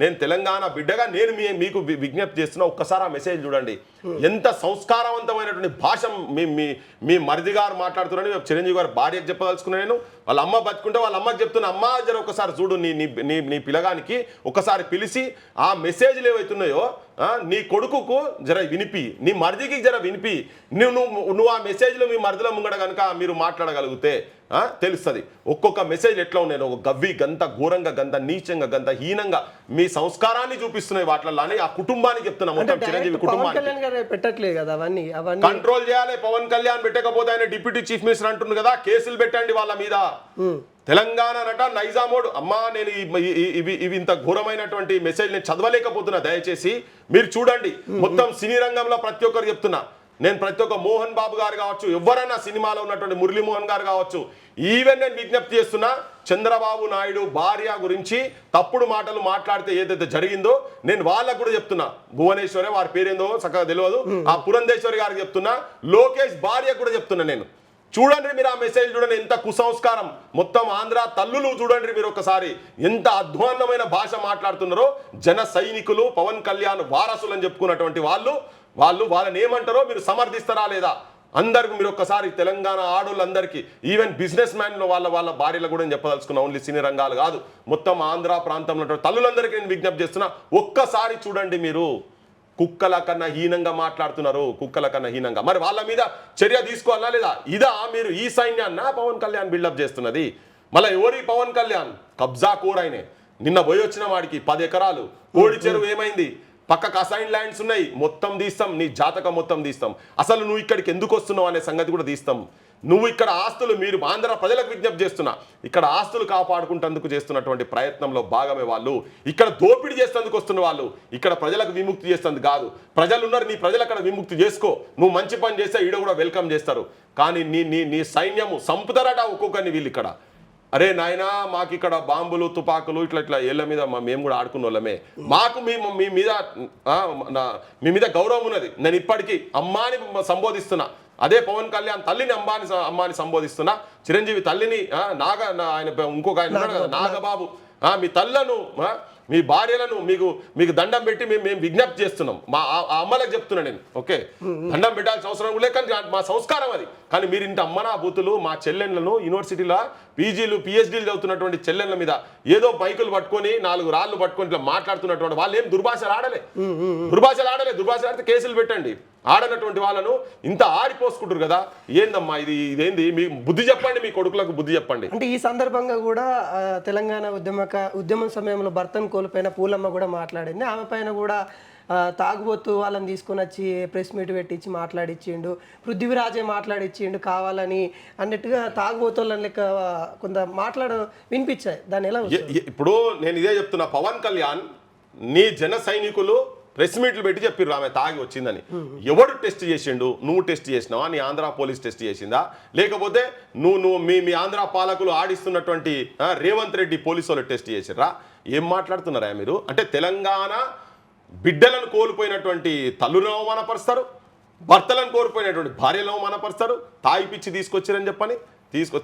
[SPEAKER 2] నేను తెలంగాణ బిడ్డగా నేను మీకు విజ్ఞప్తి చేస్తున్నా, ఒక్కసారి ఆ మెసేజ్ చూడండి. ఎంత సంస్కారవంతమైనటువంటి భాష మీ మరిది గారు మాట్లాడుతున్నారని చిరంజీవి గారు భార్యకు చెప్పదలుచుకున్నాను. నేను వాళ్ళ అమ్మ బతుకుంటే వాళ్ళ అమ్మకి చెప్తున్నా, అమ్మ జర ఒకసారి చూడు, నీ పిల్లగానికి ఒకసారి పిలిచి ఆ మెసేజ్లు ఏవైతున్నాయో నీ కొడుకుకు జర వినిపి, నీ మరిదికి జర వినిపి, నువ్వు ఆ మెసేజ్లో మీ మరిదిల ముంగడ కనుక మీరు మాట్లాడగలిగితే తెలుస్తుంది ఒక్కొక్క మెసేజ్ ఎట్లా ఉన్నాయి. ఒక గవ్వి గంత ఘోరంగా, గంత నీచంగా, గంత హీనంగా మీ సంస్కారాన్ని చూపిస్తున్నాయి వాటిల్లో అని ఆ కుటుంబానికి చెప్తున్నా. మొత్తం చిరంజీవి కుటుంబానికి
[SPEAKER 1] పెట్టట్లేదు కదా, అవన్నీ
[SPEAKER 2] కంట్రోల్ చేయాలి. పవన్ కళ్యాణ్ పెట్టకపోతే ఆయన డిప్యూటీ చీఫ్ మినిస్టర్ అంటున్నారు కదా, కేసులు పెట్టండి వాళ్ళ మీద. తెలంగాణ నట నైజామోడు, అమ్మా నేను ఇవి ఇంత ఘోరమైనటువంటి మెసేజ్ నేను చదవలేకపోతున్నా, దయచేసి మీరు చూడండి. మొత్తం సినీ రంగంలో ప్రతి ఒక్కరు చెప్తున్నా, నేను ప్రతి ఒక్క మోహన్ బాబు గారు కావచ్చు, ఎవరైనా సినిమాలో ఉన్నటువంటి మురళీమోహన్ గారు కావచ్చు, ఈవెన్ నేను విజ్ఞప్తి చేస్తున్నా, చంద్రబాబు నాయుడు భార్య గురించి తప్పుడు మాటలు మాట్లాడితే ఏదైతే జరిగిందో నేను వాళ్ళకు కూడా చెప్తున్నా. భువనేశ్వరి, వారి పేరేందో చక్కగా తెలియదు, ఆ పురంధేశ్వరి గారికి చెప్తున్నా, లోకేష్ భార్య కూడా చెప్తున్నా నేను. చూడండి మీరు ఆ మెసేజ్ చూడండి, ఎంత కుసంస్కారం. మొత్తం ఆంధ్ర తల్లులు చూడండి మీరు ఒకసారి, ఎంత అధ్వాన్నమైన భాష మాట్లాడుతున్నారో. జన సైనికులు, పవన్ కళ్యాణ్ వారసులు అని చెప్పుకున్నటువంటి వాళ్ళని ఏమంటారో మీరు సమర్థిస్తారా లేదా? అందరికి మీరు ఒక్కసారి తెలంగాణ ఆడోళ్ళందరికీ, ఈవెన్ బిజినెస్ మ్యాన్లు వాళ్ళ భార్యలు కూడా నేను చెప్పదలుచుకున్నా, ఓన్లీ సినీ రంగాలు కాదు, మొత్తం ఆంధ్ర ప్రాంతంలో తల్లులందరికీ నేను విజ్ఞప్తి చేస్తున్నా, ఒక్కసారి చూడండి మీరు. కుక్కల కన్నా హీనంగా మాట్లాడుతున్నారు, కుక్కల కన్నా హీనంగా. మరి వాళ్ళ మీద చర్య తీసుకోవాలా లేదా? ఇదా మీరు ఈ సైన్యాన్న పవన్ కళ్యాణ్ బిల్డప్ చేస్తున్నది? మళ్ళీ ఎవరి పవన్ కళ్యాణ్ కబ్జా కోరైనే, నిన్న పోయి వచ్చిన వాడికి 10 ఎకరాలు కోడి చెరువు ఏమైంది, పక్కకు అసైన్ ల్యాండ్స్ ఉన్నాయి, మొత్తం తీస్తాం, నీ జాతకం మొత్తం తీస్తాం. అసలు నువ్వు ఇక్కడికి ఎందుకు వస్తున్నావు అనే సంగతి కూడా తీస్తాం. నువ్వు ఇక్కడ ఆస్తులు, మీరు ఆంధ్ర ప్రజలకు విజ్ఞప్తి చేస్తున్నా, ఇక్కడ ఆస్తులు కాపాడుకుంటేందుకు చేస్తున్నటువంటి ప్రయత్నంలో భాగమే వాళ్ళు. ఇక్కడ దోపిడీ చేసేందుకు వస్తున్న వాళ్ళు, ఇక్కడ ప్రజలకు విముక్తి చేస్తుంది కాదు. ప్రజలు ఉన్నారు, నీ ప్రజలు అక్కడ విముక్తి చేసుకో, నువ్వు మంచి పని చేస్తే ఈడ కూడా వెల్కమ్ చేస్తారు. కానీ నీ సైన్యము సంపుతారట ఒక్కొక్కరిని వీళ్ళు ఇక్కడ. అరే నాయనా, మాకు ఇక్కడ బాంబులు, తుపాకులు ఇట్లా ఏళ్ళ మీద మేము కూడా ఆడుకున్న వాళ్ళమే. మాకు మీ మీద గౌరవం ఉన్నది. నేను ఇప్పటికీ అమ్మాని సంబోధిస్తున్నా. అదే పవన్ కళ్యాణ్ తల్లిని అమ్మాని సంబోధిస్తున్నా. చిరంజీవి తల్లిని ఆయన ఇంకొక ఆయన ఉన్నాడు కదా నాగబాబు, మీ తల్లను, మీ భార్యలను మీకు దండం పెట్టి మేము విజ్ఞప్తి చేస్తున్నాం. మా అమ్మలకు చెప్తున్నా నేను. ఓకే, దండం పెట్టాల్సిన అవసరం లేదు, కానీ మా సంస్కారం అది. కానీ మీరు ఇంత అమ్మనా బూతులు మా చెల్లెళ్లను, యూనివర్సిటీలో పీజీలు పిహెచ్డీలు చదువుతున్నటువంటి చెల్లెళ్ళ మీద ఏదో బైకులు పట్టుకొని 4 రాళ్ళు పట్టుకొని ఇట్లా మాట్లాడుతున్నటువంటి వాళ్ళు ఏం దుర్భాషలు ఆడలే. దుర్భాషలు ఆడితే కేసులు పెట్టండి. ఆడనటువంటి వాళ్ళను ఇంత ఆడిపోసుకుంటారు కదా, ఏందమ్మా ఇదేంది? మీ బుద్ధి చెప్పండి, మీ కొడుకులకు బుద్ధి చెప్పండి.
[SPEAKER 1] అంటే ఈ సందర్భంగా కూడా తెలంగాణ ఉద్యమం సమయంలో భర్తను కోల్పోయిన పూలమ్మ కూడా మాట్లాడింది. ఆమె పైన కూడా తాగుబోతూ వాళ్ళని తీసుకొని వచ్చి ప్రెస్ మీట్ పెట్టించి మాట్లాడిచ్చిండు, పృథ్వీరాజే మాట్లాడిచ్చిండు కావాలని అన్నట్టుగా తాగుబోతులని లెక్క కొంత వినిపించాయి. దాన్ని ఎలా?
[SPEAKER 2] ఇప్పుడు నేను ఇదే చెప్తున్నా, పవన్ కళ్యాణ్ నీ జన సైనికులు ప్రెస్ మీట్లు పెట్టి చెప్పిర్రు ఆమె తాగి వచ్చిందని. ఎవడు టెస్ట్ చేసిండు? నువ్వు టెస్ట్ చేసినావా? నీ ఆంధ్ర పోలీస్ టెస్ట్ చేసిందా? లేకపోతే నువ్వు మీ ఆంధ్ర పాలకులు ఆడిస్తున్నటువంటి రేవంత్ రెడ్డి పోలీసు వాళ్ళు టెస్ట్ చేసిర్రా? ఏం మాట్లాడుతున్నారా మీరు? అంటే తెలంగాణ బిడ్డలను కోల్పోయినటువంటి తల్లును అవమానపరుస్తారు, భర్తలను కోల్పోయినటువంటి భార్యలు అవమానపరుస్తారు. తాగి పిచ్చి తీసుకొచ్చారని చెప్పని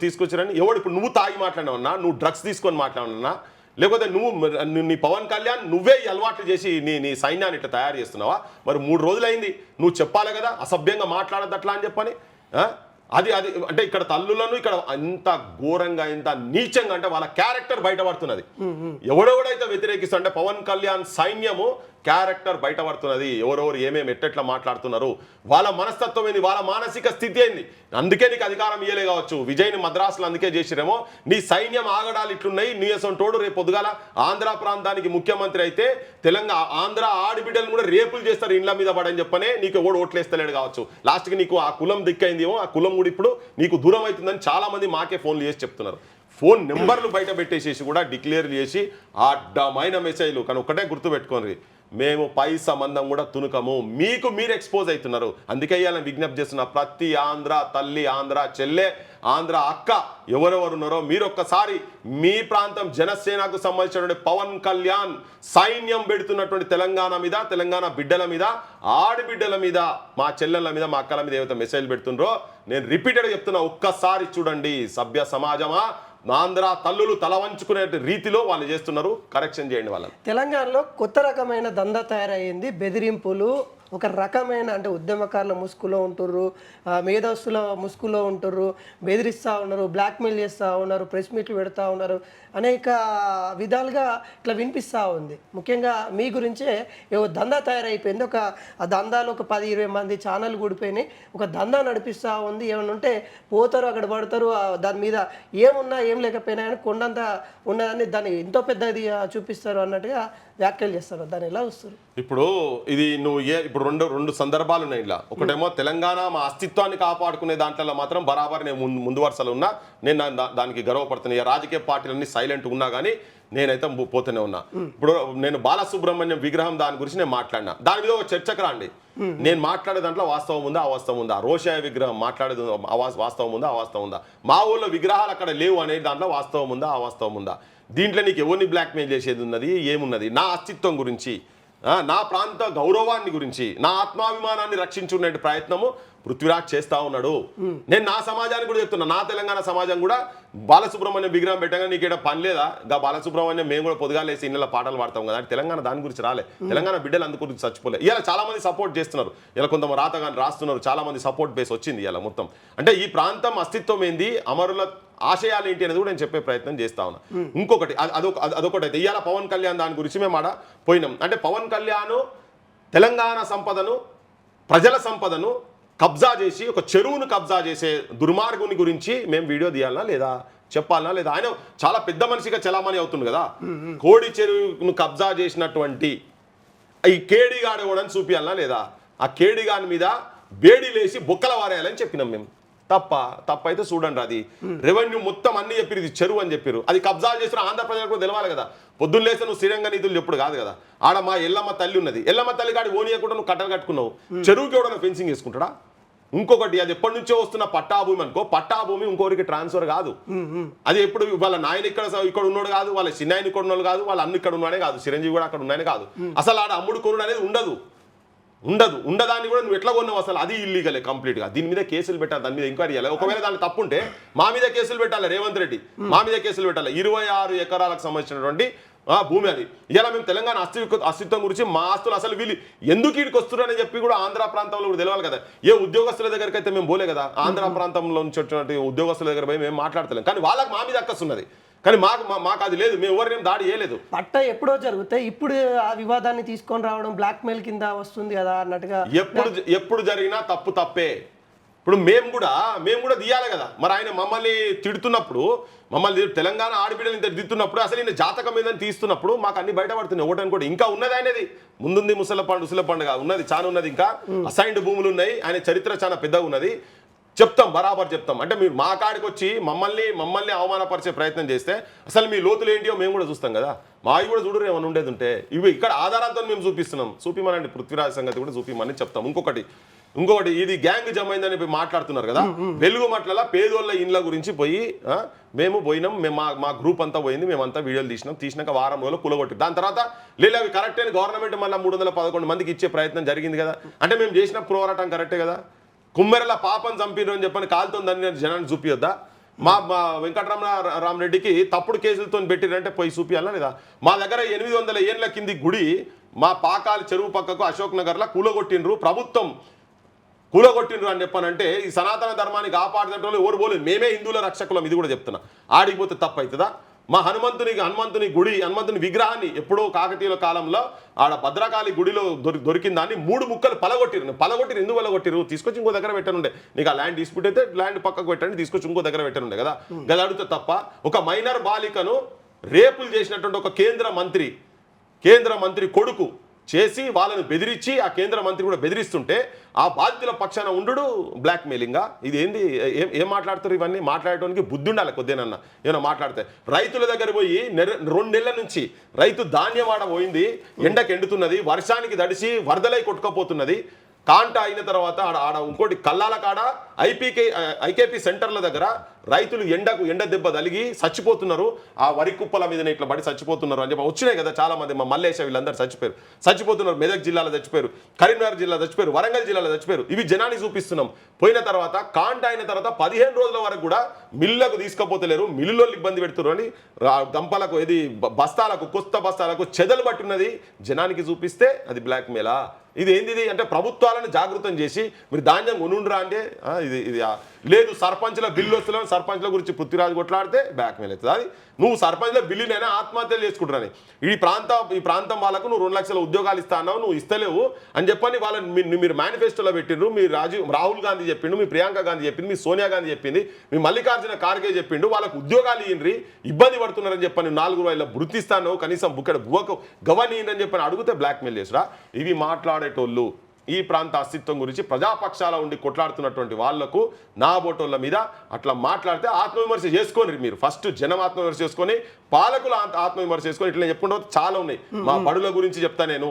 [SPEAKER 2] తీసుకొచ్చారని ఎవడు ఇప్పుడు నువ్వు తాగి మాట్లాడినావన్నా, నువ్వు డ్రగ్స్ తీసుకొని మాట్లాడినా, లేకపోతే నీ పవన్ కళ్యాణ్ నువ్వే ఈ అలవాట్లు చేసి నీ సైన్యాన్ని ఇట్లా తయారు చేస్తున్నావా? మరి 3 రోజులైంది, నువ్వు చెప్పాలి కదా అసభ్యంగా మాట్లాడద్దు అట్లా అని చెప్పని. అది అంటే ఇక్కడ తల్లులను ఇక్కడ ఎంత ఘోరంగా ఎంత నీచంగా అంటే వాళ్ళ క్యారెక్టర్ బయటపడుతున్నది. ఎవడెవడైతే వ్యతిరేకిస్తుంటే పవన్ కళ్యాణ్ సైన్యము క్యారెక్టర్ బయటపడుతున్నది. ఎవరెవరు ఏమేమి ఎట్టెట్లా మాట్లాడుతున్నారు, వాళ్ళ మనస్తత్వం ఏంది, వాళ్ళ మానసిక స్థితి ఏంది. అందుకే నీకు అధికారం ఇయ్యలే కావచ్చు, విజయ్ని మద్రాసులో అందుకే చేసిరేమో. నీ సైన్యం ఆగడాలు ఇట్లున్నాయి. నీ తోడు రేపు పొద్దుగాల ఆంధ్ర ప్రాంతానికి ముఖ్యమంత్రి అయితే ఆంధ్ర ఆడబిడ్డలను కూడా రేపులు చేస్తారు ఇండ్ల మీద పడని చెప్పనే నీకు ఎవడు ఓట్లేస్తలేడు కావచ్చు. లాస్ట్కి నీకు ఆ కులం దిక్కైందేమో, ఆ కులం కూడా ఇప్పుడు నీకు దూరం అవుతుందని చాలా మంది మాకే ఫోన్లు చేసి చెప్తున్నారు. ఫోన్ నెంబర్లు బయట పెట్టేసేసి కూడా డిక్లేర్ చేసి అడ్డమైన మెసేజ్లు. కానీ ఒక్కటే గుర్తుపెట్టుకోండి, మేము పై సంబంధం కూడా తునుకము, మీకు మీరు ఎక్స్పోజ్ అవుతున్నారు. అందుకే ఇవాళ విజ్ఞప్తి చేస్తున్న ప్రతి ఆంధ్ర తల్లి, ఆంధ్ర చెల్లె, ఆంధ్ర అక్క ఎవరెవరు ఉన్నారో మీరు ఒక్కసారి మీ ప్రాంతం జనసేనకు సంబంధించినటువంటి పవన్ కళ్యాణ్ సైన్యం పెడుతున్నటువంటి తెలంగాణ మీద, తెలంగాణ బిడ్డల మీద, ఆడబిడ్డల మీద, మా చెల్లెళ్ళ మీద, మా అక్కల మీద ఏవైతే మెసేజ్ పెడుతుండ్రో నేను రిపీటెడ్గా చెప్తున్నా, ఒక్కసారి చూడండి. సభ్య సమాజమా, ఆంధ్ర తల్లులు తల వంచుకునే రీతిలో వాళ్ళు చేస్తున్నారు. కరెక్షన్ చేయండి వాళ్ళని.
[SPEAKER 1] తెలంగాణలో కొత్త రకమైన దందా తయారయ్యింది. బెదిరింపులు, ఒక రకమైన అంటే ఉద్యమకారుల ముసుగులో ఉంటుర్రు, మేధస్తుల ముసుగులో ఉంటుర్రు, బెదిరిస్తూ ఉన్నారు, బ్లాక్మెయిల్ చేస్తూ ఉన్నారు, ప్రెస్ మీట్లు పెడతా ఉన్నారు, అనేక విధాలుగా ఇట్లా వినిపిస్తూ ఉంది. ముఖ్యంగా మీ గురించే ఏవో దందా తయారైపోయింది. ఆ దందాలో ఒక 10-20 మంది ఛానల్ కూడిపోయినాయి. ఒక దందా నడిపిస్తూ ఉంది. ఏమన్నా ఉంటే పోతారు, అక్కడ పడతారు, దాని మీద ఏమున్నా ఏం లేకపోయినా కానీ కొండంత ఉన్నదాన్ని దాన్ని ఎంతో పెద్దది చూపిస్తారు అన్నట్టుగా వ్యాఖ్యలు చేస్తారు. దాన్ని ఎలా వస్తారు?
[SPEAKER 2] ఇప్పుడు ఇది నువ్వు ఇప్పుడు రెండు సందర్భాలు ఉన్నాయి ఇలా. ఒకటేమో తెలంగాణ మా అస్తిత్వాన్ని కాపాడుకునే దాంట్లో మాత్రం బరాబర్ నేను ముందు వరుసలో ఉన్నా, నేను దానికి గర్వపడుతున్నా. రాజకీయ పార్టీలన్నీ సైలెంట్ ఉన్నా కానీ నేనైతే పోతూనే ఉన్నా. ఇప్పుడు నేను బాలసుబ్రహ్మణ్యం విగ్రహం దాని గురించి నేను మాట్లాడినా, దాని మీద ఒక చర్చకు రండి. నేను మాట్లాడే దాంట్లో వాస్తవం ఉందా, అవాస్తవం ఉందా? రోషయ్య విగ్రహం మాట్లాడేది వాస్తవం ఉందా, అవాస్తవం ఉందా? మా ఊళ్ళో విగ్రహాలు అక్కడ లేవు అనేది దాంట్లో వాస్తవం ఉందా, అవాస్తవం ఉందా? దీంట్లో నీకు ఎవరిని బ్లాక్మెయిల్ చేసేది ఉన్నది, ఏమున్నది? నా అస్తిత్వం గురించి, నా ప్రాంత గౌరవాన్ని గురించి, నా ఆత్మాభిమానాన్ని రక్షించుకునే ప్రయత్నము పృథ్వీరాజ్ చేస్తా ఉన్నాడు. నేను నా సమాజానికి కూడా చెప్తున్నా, నా తెలంగాణ సమాజం కూడా బాలసుబ్రహ్మణ్యం విగ్రహం పెట్టగా నీకు ఇక్కడ పని లేదా? బాలసుబ్రహ్మణ్యం మేము కూడా పొద్దుగాలేసి ఇళ్ళ పాటలు పాడతాం కదా. తెలంగాణ దాని గురించి రాలే, తెలంగాణ బిడ్డలు అందు గురించి చచ్చిపోలే. ఇలా చాలా మంది సపోర్ట్ చేస్తున్నారు, ఇలా కొంతమంది రాతగాని రాస్తున్నారు, చాలా మంది సపోర్ట్ బేస్ వచ్చింది ఇలా మొత్తం. అంటే ఈ ప్రాంతం అస్తిత్వం ఏంది, అమరుల ఆశయాలు ఏంటి అనేది కూడా నేను చెప్పే ప్రయత్నం చేస్తా ఉన్నా. ఇంకొకటి అదొకటి అయితే ఇవాళ పవన్ కళ్యాణ్ దాని గురించి మేము ఆడ పోయినాం. అంటే పవన్ కళ్యాణ్ తెలంగాణ సంపదను, ప్రజల సంపదను కబ్జా చేసి ఒక చెరువును కబ్జా చేసే దుర్మార్గుని గురించి మేము వీడియో తీయాలనా లేదా, చెప్పాలనా లేదా? ఆయన చాలా పెద్ద మనిషిగా చలామణి అవుతుంది కదా. కోడి చెరువును కబ్జా చేసినటువంటి ఈ కేడిగాడు కూడా చూపించాలనా లేదా? ఆ కేడిగాని మీద బేడీలేసి బొక్కల వారేయాలని చెప్పినాం మేము. తప్పైతే చూడండి, అది రెవెన్యూ మొత్తం అన్ని చెప్పారు ఇది చెరువు అని చెప్పారు. అది కబ్జా చేసిన ఆంధ్రప్రదేశ్ కూడా తెలవాలి కదా. పొద్దున్న లేస్తే నువ్వు స్థిరంగా నిధులు చెప్పుడు కాదు కదా. ఆడ మా ఎల్లమ్మ తల్లి ఉన్నది, ఎల్లమ్మ తల్లి కాడి ఓనియకుండా నువ్వు కట్టలు కట్టుకున్నావు, చెరువుకి ఎవడన్నా ఫెన్సింగ్ వేసుకుంటాడా? ఇంకొకటి, అది ఎప్పటి నుంచో వస్తున్న పట్టాభూమి అనుకో, పట్టాభూమి ఇంకొకరికి ట్రాన్స్ఫర్ కాదు. అది ఎప్పుడు వాళ్ళ నాయన ఇక్కడ ఉన్నాడు కాదు, వాళ్ళ చిన్నాయన ఇక్కడ ఉన్నాడు కాదు, వాళ్ళ అన్న ఇక్కడ ఉన్నాడే కాదు, చిరంజీవి కూడా అక్కడ ఉన్నాయని కాదు. అసలు ఆడ అమ్ముడు కొనుడు అనేది ఉండదాన్ని కూడా నువ్వు ఎట్లా కొన్నావు? అసలు అది ఇల్లీగలే కంప్లీట్గా. దీని మీద కేసులు పెట్టాలి, దాని మీద ఎంక్వైరీ చేయాలి. ఒకవేళ దాని తప్పుంటే మా మీద కేసులు పెట్టాలి, రేవంత్ రెడ్డి మా మీద కేసులు పెట్టాలి. 26 ఎకరాలకు సంబంధించినటువంటి భూమి అది. ఇలా మేము తెలంగాణ అస్తిత్వం గురించి, మా ఆస్తులు అసలు వీళ్ళు ఎందుకు వీడికి వస్తున్నారని చెప్పి కూడా ఆంధ్ర ప్రాంతంలో కూడా తెలవాలి కదా. ఏ ఉద్యోగస్తుల దగ్గరికి అయితే మేము పోలే కదా, ఆంధ్ర ప్రాంతంలో నుంచి వచ్చినటువంటి ఉద్యోగస్తుల దగ్గర పోయి మేము మాట్లాడతలేం. కానీ వాళ్ళకి మా మీద అక్కస్తున్నది, కానీ మాకు అది లేదు. మేము ఎవరినేం దాడి చేయలేదు.
[SPEAKER 1] పట్ట ఎప్పుడో జరుగుతాయి, ఇప్పుడు ఆ వివాదాన్ని తీసుకొని రావడం బ్లాక్మెయిల్ కింద వస్తుంది కదా అన్నట్టుగా.
[SPEAKER 2] ఎప్పుడు జరిగినా తప్పే. ఇప్పుడు మేము కూడా తీయాలి కదా. మరి ఆయన మమ్మల్ని తిడుతున్నప్పుడు, మమ్మల్ని తెలంగాణ ఆడబిడ్డలు తిడుతున్నప్పుడు, అసలు ఈయన జాతకం మీద తీస్తున్నప్పుడు మాకు అన్ని బయటపడుతున్నాయి. ఒకటని కూడా ఇంకా ఉన్నది ఆయనది, ముందుంది ముసల పండుగ ఉన్నది, చాలా ఉన్నది. ఇంకా అసైన్డ్ భూములు ఉన్నాయి, ఆయన చరిత్ర చాలా పెద్దగా ఉన్నది. చెప్తాం, బరాబర్ చెప్తాం. అంటే మీరు మా కాడికి వచ్చి మమ్మల్ని అవమానపరిచే ప్రయత్నం చేస్తే అసలు మీ లోతులు ఏంటియో మేము కూడా చూస్తాం కదా. మావి కూడా చూడరు ఏమైనా ఉండేది ఉంటే. ఇవి ఇక్కడ ఆధారాలతో మేము చూపిస్తున్నాం. చూపిమనండి, పృథ్వీరాజ్ సంగతి కూడా చూపిమని చెప్తాం. ఇంకొకటి, ఇంకొకటి ఇది గ్యాంగ్ జమైందని మాట్లాడుతున్నారు కదా, వెలుగు మట్ల పేదోళ్ళ ఇండ్ల గురించి పోయి మేము పోయినాం, మేము మా గ్రూప్ అంతా పోయింది, మేమంతా వీడియోలు తీసినాక వారం రోజులు కూలగొట్టి దాని తర్వాత లేదు అవి కరెక్ట్ అని గవర్నమెంట్ మళ్ళీ 311 మందికి ఇచ్చే ప్రయత్నం జరిగింది కదా, అంటే మేము చేసిన పోరాటం కరెక్టే కదా. కుమ్మెరల పాపం చంపిరు అని చెప్పని కాలుతోందని జనాన్ని చూపియొద్దా? మా వెంకటరామరెడ్డికి తప్పుడు కేసులతో పెట్టిరంటే పోయి చూపియాలా లేదా? మా దగ్గర 800 ఏళ్ళ కింది గుడి మా పాకాల చెరువు పక్కకు అశోక్ నగర్లో కూలగొట్టిండ్రు, ప్రభుత్వం కూలగొట్టిండ్రు అని చెప్పానంటే ఈ సనాతన ధర్మాన్ని కాపాడుతున్న ఎవరు పోలేదు, మేమే హిందువుల రక్షకులం. ఇది కూడా చెప్తున్నా, ఆడిపోతే తప్పు అవుతుందా? మా హనుమంతుని గుడి హనుమంతుని విగ్రహాన్ని ఎప్పుడో కాకతీయుల కాలంలో ఆడ భద్రకాళి గుడిలో దొరికిన దాన్ని 3 ముక్కలు పలగొట్టిరు. ఎందుకు పలగొట్టిరు? తీసుకొచ్చి ఇంకో దగ్గర పెట్టనుండే. నీకు ఆ ల్యాండ్ డిస్ప్యూట్ అయితే ల్యాండ్ పక్కకు పెట్టండి, తీసుకొచ్చి ఇంకో దగ్గర పెట్టనుండే కదా. గది అడిగితే తప్ప ఒక మైనర్ బాలికను రేపులు చేసినటువంటి ఒక కేంద్ర మంత్రి కొడుకు చేసి వాళ్ళని బెదిరించి ఆ కేంద్ర మంత్రి కూడా బెదిరిస్తుంటే ఆ బాధితుల పక్షాన ఉండు బ్లాక్ మెయిలింగా? ఇది ఏంది? ఏం మాట్లాడుతారు? ఇవన్నీ మాట్లాడటానికి బుద్ధి ఉండాలి కొద్దినన్నా. ఏమైనా మాట్లాడితే రైతుల దగ్గర పోయి 2 నెలల నుంచి రైతు ధాన్యం ఆడ పోయింది, ఎండకు ఎండుతున్నది, వర్షానికి దడిసి వరదలై కొట్టుకపోతున్నది. కాంట అయిన తర్వాత ఆడ ఇంకోటి కల్లాల కాడ ఐకేపీ సెంటర్ల దగ్గర రైతులు ఎండ దెబ్బ తలిగి చచ్చిపోతున్నారు, ఆ వరి కుప్పల మీద ఇట్లా పడి చచ్చిపోతున్నారు అని చెప్పి వచ్చినాయి కదా చాలా మంది. మా మల్లేశ వీళ్ళందరూ చచ్చిపోతున్నారు. మెదక్ జిల్లాలో చచ్చిపోయారు, కరీంనగర్ జిల్లాలో చచ్చిపోయారు, వరంగల్ జిల్లాలో చచ్చిపోయారు. ఇవి జనాన్ని చూపిస్తున్నాం. పోయిన తర్వాత కాంట అయిన తర్వాత 15 రోజుల వరకు కూడా మిల్లులకు తీసుకుపోతలేరు, మిల్లులో ఇబ్బంది పెడుతున్నారు అని గంపలకు బస్తాలకు కొత్త బస్తాలకు చెదలు పట్టున్నది జనానికి చూపిస్తే అది బ్లాక్ మెయిలా? ఇది ఏంది అంటే ప్రభుత్వాలను జాగృతం చేసి మీరు ధాన్యం కొనుండ్రా అంటే ఇది లేదు. సర్పంచ్ల బిల్లు వస్తున్నాను, సర్పంచ్ల గురించి పృథ్వీరాజ్ కొట్లాడితే బ్లాక్ మెయిల్ అవుతుంది. అది నువ్వు సర్పంచ్ల బిల్లునైనా ఆత్మహత్యలు చేసుకుంటున్నాను. ఈ ప్రాంతం వాళ్ళకు నువ్వు 2 లక్షల ఉద్యోగాలు ఇస్తా అన్నావు, నువ్వు ఇస్తలేవు అని చెప్పని వాళ్ళని మీరు మేనిఫెస్టోలో పెట్టిండ్రు. మీ రాహుల్ గాంధీ చెప్పిండు, మీ ప్రియాంక గాంధీ చెప్పింది, మీ సోనియా గాంధీ చెప్పింది, మీ మల్లికార్జున ఖార్గే చెప్పిండు. వాళ్ళకు ఉద్యోగాలు ఇయ్యండి, ఇబ్బంది పడుతున్నారని చెప్పని 4 రూపాయల వృత్తిస్తాను, కనీసం బుక్కడ బువ్వకు గవర్నీ అని చెప్పని అడిగితే బ్లాక్ మెయిల్ చేసురా. ఇవి మాట్లాడేటోళ్ళు ఈ ప్రాంత అస్తిత్వం గురించి ప్రజాపక్షాల ఉండి కొట్లాడుతున్నటువంటి వాళ్లకు నా బోటోళ్ళ మీద అట్లా మాట్లాడితే ఆత్మవిమర్శ చేసుకొని మీరు ఫస్ట్ జనం ఆత్మవిమర్శ చేసుకొని పాలకులు ఆత్మవిమర్శ చేసుకొని ఇట్లా చెప్పుకుంటే చాలా ఉన్నాయి. మా బడుల గురించి చెప్తా నేను,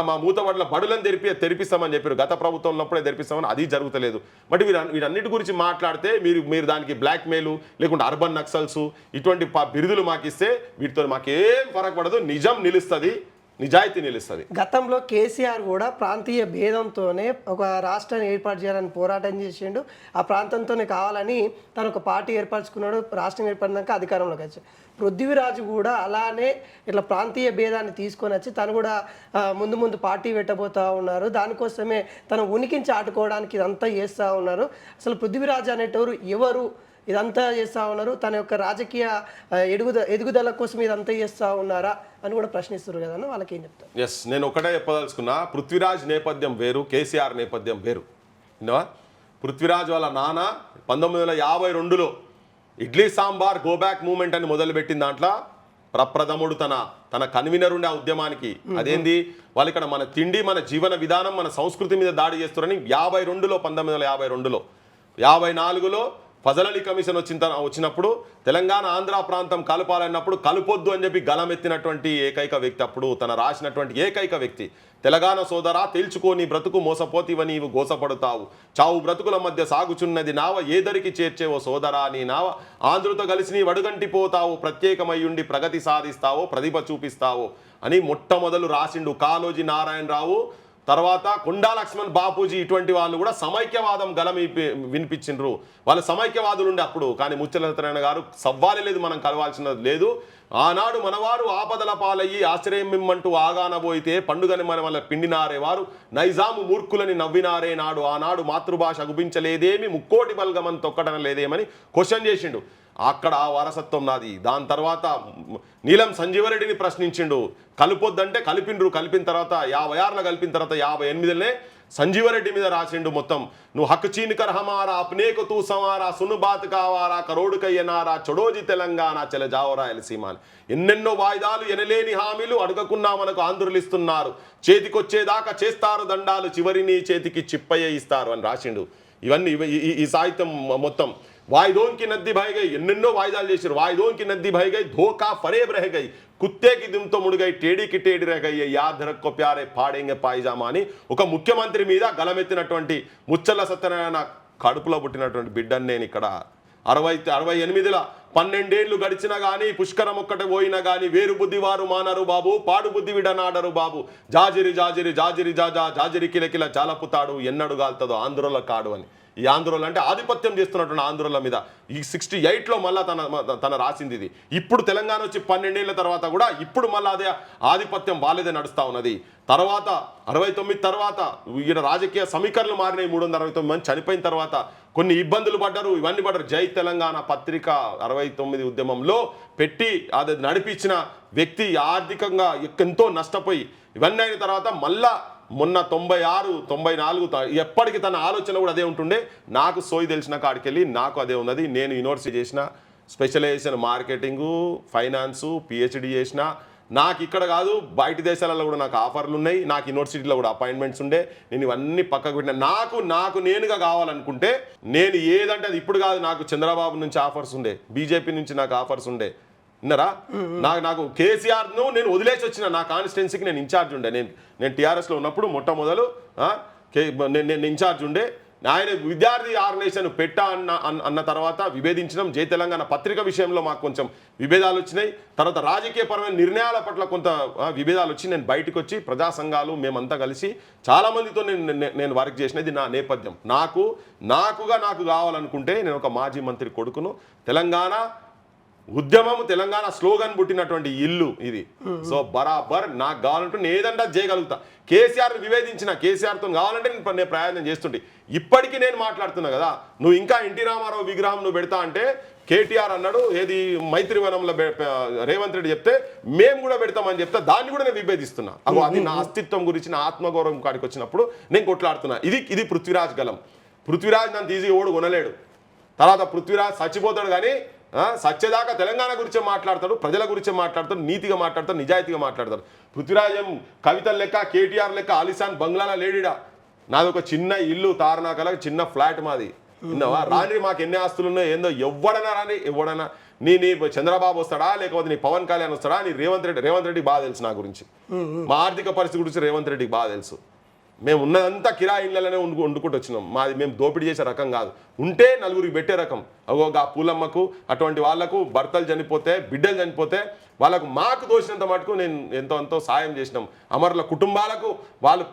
[SPEAKER 2] మా మూతబడుల బడులను తెరిపిస్తామని చెప్పారు, గత ప్రభుత్వం ఉన్నప్పుడే తెరిపిస్తామని, అది జరుగుతలేదు. బట్ వీరన్నిటి గురించి మాట్లాడితే మీరు దానికి బ్లాక్ మెయిల్ లేకుంటే అర్బన్ నక్సల్స్ ఇటువంటి బిరుదులు మాకు ఇస్తే వీటితో మాకేం ఫరక్ పడదు, నిజం నిలుస్తుంది, నిజాయితీ నిలుస్తుంది.
[SPEAKER 1] గతంలో కేసీఆర్ కూడా ప్రాంతీయ భేదంతోనే ఒక రాష్ట్రాన్ని ఏర్పాటు చేయాలని పోరాటం చేసిండు. ఆ ప్రాంతంతోనే కావాలని తను ఒక పార్టీ ఏర్పరచుకున్నాడు. రాష్ట్రం ఏర్పడినాక అధికారంలోకి వచ్చాడు. పృథ్వీరాజు కూడా అలానే ఇట్లా ప్రాంతీయ భేదాన్ని తీసుకొని వచ్చి తను కూడా ముందు పార్టీ పెట్టబోతూ ఉన్నారు. దానికోసమే తన ఉనికిని చాటుకోవడానికి ఇదంతా చేస్తూ ఉన్నారు. అసలు పృథ్వీరాజు అనేటోరు ఎవరు? ఇదంతా చేస్తూ ఉన్నారు, తన యొక్క రాజకీయ ఎదుగుదల కోసం ఇదంతా చేస్తూ ఉన్నారా అని కూడా ప్రశ్నిస్తారు కదా, వాళ్ళకి ఏం చెప్తారు?
[SPEAKER 2] ఎస్, నేను ఒకటే చెప్పదలుచుకున్నా, పృథ్వీరాజ్ నేపథ్యం వేరు, కేసీఆర్ నేపథ్యం వేరు. విన్నావా? పృథ్వీరాజ్ వాళ్ళ నాన్న 1952లో idli sambar go back movement అని మొదలుపెట్టిన దాంట్లో ప్రప్రథముడు తన కన్వీనర్ ఉండే ఆ ఉద్యమానికి. అదేంది, వాళ్ళు ఇక్కడ మన తిండి, మన జీవన విధానం, మన సంస్కృతి మీద దాడి చేస్తారని 1952లో 54లో ఫజల్ అలీ కమిషన్ వచ్చినప్పుడు తెలంగాణ ఆంధ్ర ప్రాంతం కలపాలన్నప్పుడు కలుపొద్దు అని చెప్పి గలమెత్తినటువంటి ఏకైక వ్యక్తి, అప్పుడు తన రాసినటువంటి ఏకైక వ్యక్తి. తెలంగాణ సోదరా తేల్చుకోని బ్రతుకు మోసపోతివ నీవు గోసపడతావు, చావు బ్రతుకుల మధ్య సాగుచున్నది నావ, ఏదరికి చేర్చేవో సోదరా నీ నావ, ఆంధ్రుతో కలిసి నీ వడుగంటి పోతావు, ప్రత్యేకమయ్యుండి ప్రగతి సాధిస్తావో, ప్రతిభ చూపిస్తావో అని మొట్టమొదలు రాసిండు కాళోజీ నారాయణరావు. తర్వాత కొండా లక్ష్మణ్ బాపూజీ ఇటువంటి వాళ్ళు కూడా సమైక్యవాదం గలం వినిపించిండ్రు. వాళ్ళు సమైక్యవాదులు ఉండే అప్పుడు. కానీ ముత్యాల సత్యనారాయణ గారు సవ్వాలి లేదు, మనం కలవాల్సినది లేదు. ఆనాడు మనవారు ఆపదల పాలయ్యి ఆశ్రయమిమ్మంటూ ఆగానబోయితే పండుగని మన వల్ల పిండినారే వారు, నైజాము మూర్ఖులని నవ్వినారే నాడు, ఆనాడు మాతృభాష గుపించలేదేమి, ముక్కోటి బల్గమని తొక్కడం లేదేమని క్వశ్చన్ చేసిండు. అక్కడ ఆ వారసత్వం నాది. దాని తర్వాత నీలం సంజీవరెడ్డిని ప్రశ్నించిండు. కలుపొద్దంటే కలిపిన తర్వాత 56లో కలిపిన తర్వాత 58లనే సంజీవరెడ్డి మీద రాసిండు మొత్తం. నువ్వు హక్కు చీనికర్ హమారా అప్నేకు తూ సమారా సును బాత్ కావారా కరోడుకయ్యనారా చొడోజీ తెలంగాణ చెల జావరా ఎలసీమా అని ఎన్నెన్నో వాయిదాలు, ఎనలేని హామీలు అడగకున్నా మనకు ఆంధ్రులు ఇస్తున్నారు, చేతికొచ్చేదాకా చేస్తారు దండాలు, చివరి నీ చేతికి చిప్పయ్య ఇస్తారు అని రాసిండు. ఇవన్నీ ఈ సాహిత్యం మొత్తం వాయిదోన్ కి నద్ది భయ గై, ఎన్నెన్నో వాయిదాలు చేశారు. వాయిదోన్ కి నద్ది భయ గై, ధోకా ఫరేబ్ రహ గై, కుత్తేకి దింతో ముడిగై, టేడీకి టేడి రహగయ్య, యాద్ రక్కో ప్యారే పాడేంగే పాయిజామా అని ఒక ముఖ్యమంత్రి మీద గలమెత్తినటువంటి ముచ్చల్ల సత్యనారాయణ కడుపులో పుట్టినటువంటి బిడ్డని నేను ఇక్కడ 68ల 12 ఏళ్ళు గడిచినా గానీ పుష్కరం ఒక్కటి పోయినా గానీ వేరు బుద్ధి వారు మానరు బాబు, పాడు బుద్ధి విడనాడరు బాబు, జాజిరి జాజిరి జాజిరి జాజా జాజిరి కిలకిల జాలపుతాడు, ఎన్నడు గాల్తదో ఆంధ్రుల కాడు అని. ఈ ఆంధ్రులు అంటే ఆధిపత్యం చేస్తున్నటువంటి ఆంధ్రుల మీద ఈ 68లో మళ్ళా తన రాసింది ఇది. ఇప్పుడు తెలంగాణ వచ్చి 12 ఏళ్ల తర్వాత కూడా ఇప్పుడు మళ్ళీ అదే ఆధిపత్యం వాళ్ళదే నడుస్తూ ఉన్నది. తర్వాత 69 తర్వాత ఈయన రాజకీయ సమీకరణలు మారినాయి. 369 మంది చనిపోయిన తర్వాత కొన్ని ఇబ్బందులు పడ్డారు, ఇవన్నీ పడ్డారు. జై తెలంగాణ పత్రిక 69 ఉద్యమంలో పెట్టి అది నడిపించిన వ్యక్తి ఆర్థికంగా ఎంతో నష్టపోయి ఇవన్నీ అయిన తర్వాత మళ్ళా మొన్న 96, 94 ఎప్పటికీ తన ఆలోచన కూడా అదే ఉంటుండే. నాకు సోయి తెలిసిన కాడికెళ్ళి నాకు అదే ఉన్నది. నేను యూనివర్సిటీ చేసిన, స్పెషలైజేషన్ మార్కెటింగు, ఫైనాన్సు, పిహెచ్డి చేసిన. నాకు ఇక్కడ కాదు బయట దేశాలలో కూడా నాకు ఆఫర్లు ఉన్నాయి. నాకు యూనివర్సిటీలో కూడా అపాయింట్మెంట్స్ ఉండే. నేను ఇవన్నీ పక్కకు పెట్టిన. నాకు నేనుగా కావాలనుకుంటే నేను ఏదంటే అది ఇప్పుడు కాదు. నాకు చంద్రబాబు నుంచి ఆఫర్స్ ఉండే, బీజేపీ నుంచి నాకు ఆఫర్స్ ఉండే. విన్నారా? నాకు కేసీఆర్ను నేను వదిలేసి వచ్చిన. నా కాన్స్టిట్యున్సీకి నేను ఇన్ఛార్జ్ ఉండే. నేను టీఆర్ఎస్లో ఉన్నప్పుడు మొట్టమొదలు నేను ఇన్ఛార్జ్ ఉండే. ఆయన విద్యార్థి ఆర్గనైజేషన్ పెట్టా అన్న తర్వాత విభేదించడం. జై తెలంగాణ పత్రిక విషయంలో మాకు కొంచెం విభేదాలు వచ్చినాయి. తర్వాత రాజకీయపరమైన నిర్ణయాల పట్ల కొంత విభేదాలు వచ్చి నేను బయటకు వచ్చి ప్రజా సంఘాలు మేమంతా కలిసి చాలామందితో నేను వర్క్ చేసినది నా నేపథ్యం. నాకు కావాలనుకుంటే నేను ఒక మాజీ మంత్రి కొడుకును. తెలంగాణ ఉద్యమము తెలంగాణ స్లోగన్ పుట్టినటువంటి ఇల్లు ఇది. సో బరాబర్ నాకు కావాలంటే నేను ఏదంటే చేయగలుగుతా. కేసీఆర్ని వివేదించిన, కేసీఆర్తో కావాలంటే నేను ప్రయత్నం చేస్తుంటే. ఇప్పటికీ నేను మాట్లాడుతున్నా కదా, నువ్వు ఇంకా ఎన్టీ రామారావు విగ్రహం నువ్వు పెడతా అంటే కేటీఆర్ అన్నాడు ఏది మైత్రివనంలో రేవంత్ రెడ్డి చెప్తే మేము కూడా పెడతామని చెప్తా. దాన్ని కూడా నేను విభేదిస్తున్నా. అది నా అస్తిత్వం గురించి, నా ఆత్మగౌరవం కాడికి వచ్చినప్పుడు నేను కొట్లాడుతున్నా. ఇది పృథ్వీరాజ్ గలం. పృథ్వీరాజ్ నన్ను తీసి ఓడు కొనలేడు. తర్వాత పృథ్వీరాజ్ చచ్చిపోతాడు కానీ సత్యదాకా తెలంగాణ గురించే మాట్లాడతాడు, ప్రజల గురించే మాట్లాడతాడు, నీతిగా మాట్లాడతాడు, నిజాయితీగా మాట్లాడతాడు. పృథ్వీరాజం కవితల లెక్క, కేటీఆర్ లెక్క ఆలిసాన్ బంగ్లాలో లేడిడా. నాది ఒక చిన్న ఇల్లు, తారనాకల చిన్న ఫ్లాట్ మాది. విన్నావా? రాని మాకు ఎన్ని ఆస్తులు ఉన్నాయో ఏందో ఎవడన్నా రాని, ఎవడన్నా నీ చంద్రబాబు వస్తాడా, లేకపోతే నీ పవన్ కళ్యాణ్ వస్తాడా, నీ రేవంత్ రెడ్డి బాగా తెలుసు నా గురించి. మా ఆర్థిక పరిస్థితి గురించి రేవంత్ రెడ్డికి బాగా తెలుసు. మేము ఉన్నదంతా కిరాయి ఇళ్ళలోనే వండుకుంటూ వచ్చినాం. మాది మేము దోపిడీ చేసే రకం కాదు. ఉంటే నలుగురికి పెట్టే రకం. ఆ పూలమ్మకు అటువంటి వాళ్లకు భర్తలు చనిపోతే, బిడ్డలు చనిపోతే వాళ్ళకు మాకు దోచినంత మటుకు నేను ఎంతో సాయం చేసినాం. అమరుల కుటుంబాలకు వాళ్ళు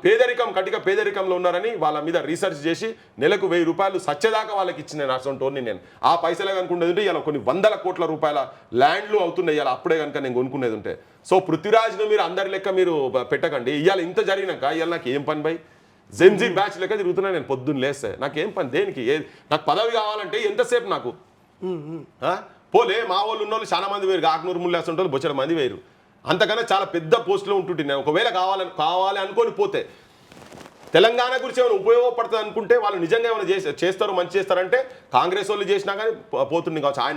[SPEAKER 2] కటిక పేదరికంలో ఉన్నారని వాళ్ళ మీద రీసెర్చ్ చేసి నెలకు 1000 రూపాయలు సత్యదాకా వాళ్ళకి ఇచ్చిన అసొంటోని నేను. ఆ పైసలే కనుకునేది ఉంటే ఇలా కొన్ని 100 కోట్ల రూపాయల ల్యాండ్లు అవుతున్నాయి ఇలా అప్పుడే కనుక నేను కొనుక్కునేది ఉంటే. సో పృథ్వీరాజ్ను మీరు అందరి లెక్క మీరు పెట్టకండి. ఇవాళ ఇంత జరిగినాక ఇవాళ నాకు ఏం పని బై జెన్జీ బ్యాచ్ లెక్క తిరుగుతున్నా నేను. పొద్దున్న లేస్తే నాకేం పని, దేనికి? నాకు పదవి కావాలంటే ఎంతసేపు నాకు? పోలే మా వాళ్ళు ఉన్న వాళ్ళు చాలా మంది వేరు, ఆకునూరు ముల్లేస్తుంటే బొచ్చడ మంది వేరు. అంతకన్నా చాలా పెద్ద పోస్టులో ఉంటుంటే నేను ఒకవేళ కావాలి అనుకొని పోతే తెలంగాణ గురించి ఏమైనా ఉపయోగపడుతుంది అనుకుంటే వాళ్ళు నిజంగా ఏమైనా చేస్తారు, మంచి చేస్తారంటే కాంగ్రెస్ వాళ్ళు చేసినా కానీ పోతుంది కావచ్చు. ఆయన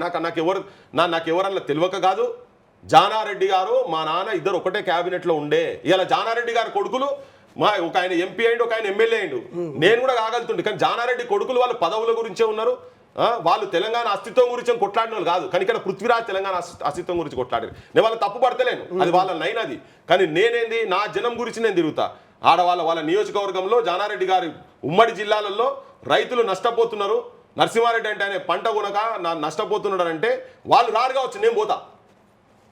[SPEAKER 2] నాకు ఎవరన్నా తెలియక కాదు. జానారెడ్డి గారు మా నాన్న ఇద్దరు ఒకటే క్యాబినెట్లో ఉండే. ఇలా జానారెడ్డి గారి కొడుకులు ఒక ఆయన ఎంపీ అయిండు, ఒక ఆయన ఎమ్మెల్యే అయిండు. నేను కూడా కాగలుగుతుండే. కానీ జానారెడ్డి కొడుకులు వాళ్ళు పదవుల గురించే ఉన్నారు. వాళ్ళు తెలంగాణ అస్తిత్వం గురించి కొట్లాడిన వాళ్ళు కాదు. కానీ ఇక్కడ పృథ్వీరాజ్ తెలంగాణ అస్తిత్వం గురించి కొట్లాడారు. నేను వాళ్ళని తప్పు పడతలేను, అది వాళ్ళ లైన్ అది. కానీ నేనేంది నా జనం గురించి నేను తిరుగుతా. వాళ్ళ నియోజకవర్గంలో జానారెడ్డి గారి ఉమ్మడి జిల్లాలలో రైతులు నష్టపోతున్నారు. నరసింహారెడ్డి అంటే ఆయన పంట కొనక నష్టపోతున్నాడు అంటే వాళ్ళు రారు కావచ్చు, నేను పోతా.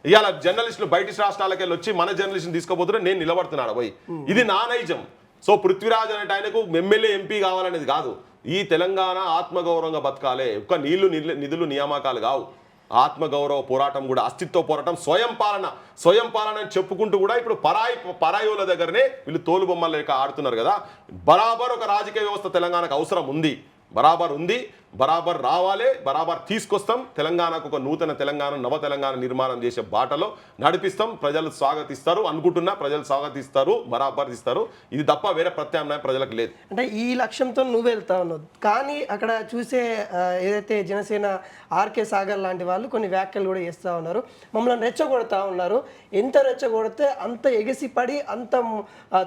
[SPEAKER 2] ఇవాళ జర్నలిస్టులు బయటి రాష్ట్రాలకు వెళ్ళి వచ్చి మన జర్నలిస్టుని తీసుకోపోతున్నా, నేను నిలబడుతున్నాడు పోయి. ఇది నా నైజం. సో పృథ్వీరాజ్ అంటే ఆయనకు ఎమ్మెల్యే ఎంపీ కావాలనేది కాదు. ఈ తెలంగాణ ఆత్మగౌరవంగా బతకాలే. ఒక్క నిధులు నియామకాలు కావు. ఆత్మగౌరవ పోరాటం కూడా, అస్తిత్వ పోరాటం, స్వయం పాలన అని చెప్పుకుంటూ కూడా ఇప్పుడు పరాయుల దగ్గరనే వీళ్ళు తోలుబొమ్మలు లేక ఆడుతున్నారు కదా. బరాబర్ ఒక రాజకీయ వ్యవస్థ తెలంగాణకు అవసరం ఉంది, బరాబర్ ఉంది, బరాబర్ రావాలి, బరాబర్ తీసుకొస్తాం. తెలంగాణకు ఒక నూతన తెలంగాణ, నవ తెలంగాణ నిర్మాణం చేసే బాటలో నడిపిస్తాం. ప్రజలు స్వాగతిస్తారు అనుకుంటున్నా, ప్రజలు స్వాగతిస్తారు, బరాబర్ ఇస్తారు. ఇది తప్ప వేరే ప్రత్యామ్నాయం ప్రజలకు లేదు.
[SPEAKER 1] అంటే ఈ లక్ష్యంతో నువ్వు వెళ్తా ఉన్నావు. కానీ అక్కడ చూసే ఏదైతే జనసేన ఆర్కే సాగర్ లాంటి వాళ్ళు కొన్ని వ్యాఖ్యలు కూడా చేస్తూ ఉన్నారు, మమ్మల్ని రెచ్చగొడతా ఉన్నారు. ఎంత రెచ్చగొడితే అంత ఎగిసిపడి అంత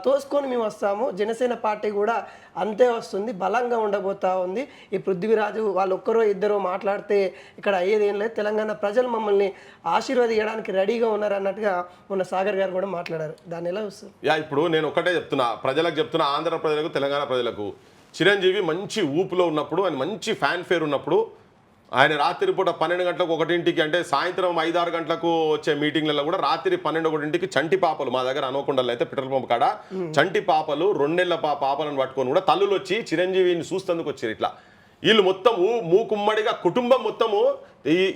[SPEAKER 1] తోసుకొని మేము వస్తాము, జనసేన పార్టీ కూడా అంతే వస్తుంది, బలంగా ఉండబోతా ఉంది ఉంది. ఈ పృథ్వీరాజు వాళ్ళు ఒక్కరో ఇద్దరో మాట్లాడితే ఇక్కడ అయ్యేది ఏం లేదు, తెలంగాణ ప్రజలు మమ్మల్ని ఆశీర్వదించడానికి రెడీగా ఉన్నారు అన్నట్టుగా మొన్న సాగర్ గారు కూడా మాట్లాడారు. దాన్ని ఎలా చూస్తారు?
[SPEAKER 2] ఇప్పుడు నేను ఒకటే చెప్తున్నా, ప్రజలకు చెప్తున్నా, ఆంధ్ర ప్రజలకు, తెలంగాణ ప్రజలకు, చిరంజీవి మంచి ఊపులో ఉన్నప్పుడు, ఆయన మంచి ఫ్యాన్ ఫేర్ ఉన్నప్పుడు, ఆయన రాత్రి పూట 12 గంటలకు 1ంటికి, అంటే సాయంత్రం 5-6 గంటలకు వచ్చే మీటింగ్లలో కూడా రాత్రి 12-1ంటికి చంటి పాపలు, మా దగ్గర అనుకుండాలి అయితే పెట్రోల్ పంప్ కాడ చంటి పాపలు 2 నెలల పాపలను పట్టుకొని కూడా తల్లులు వచ్చి చిరంజీవిని చూస్తందుకు వచ్చారు. ఇట్లా వీళ్ళు మొత్తము మూకుమ్మడిగా కుటుంబం మొత్తము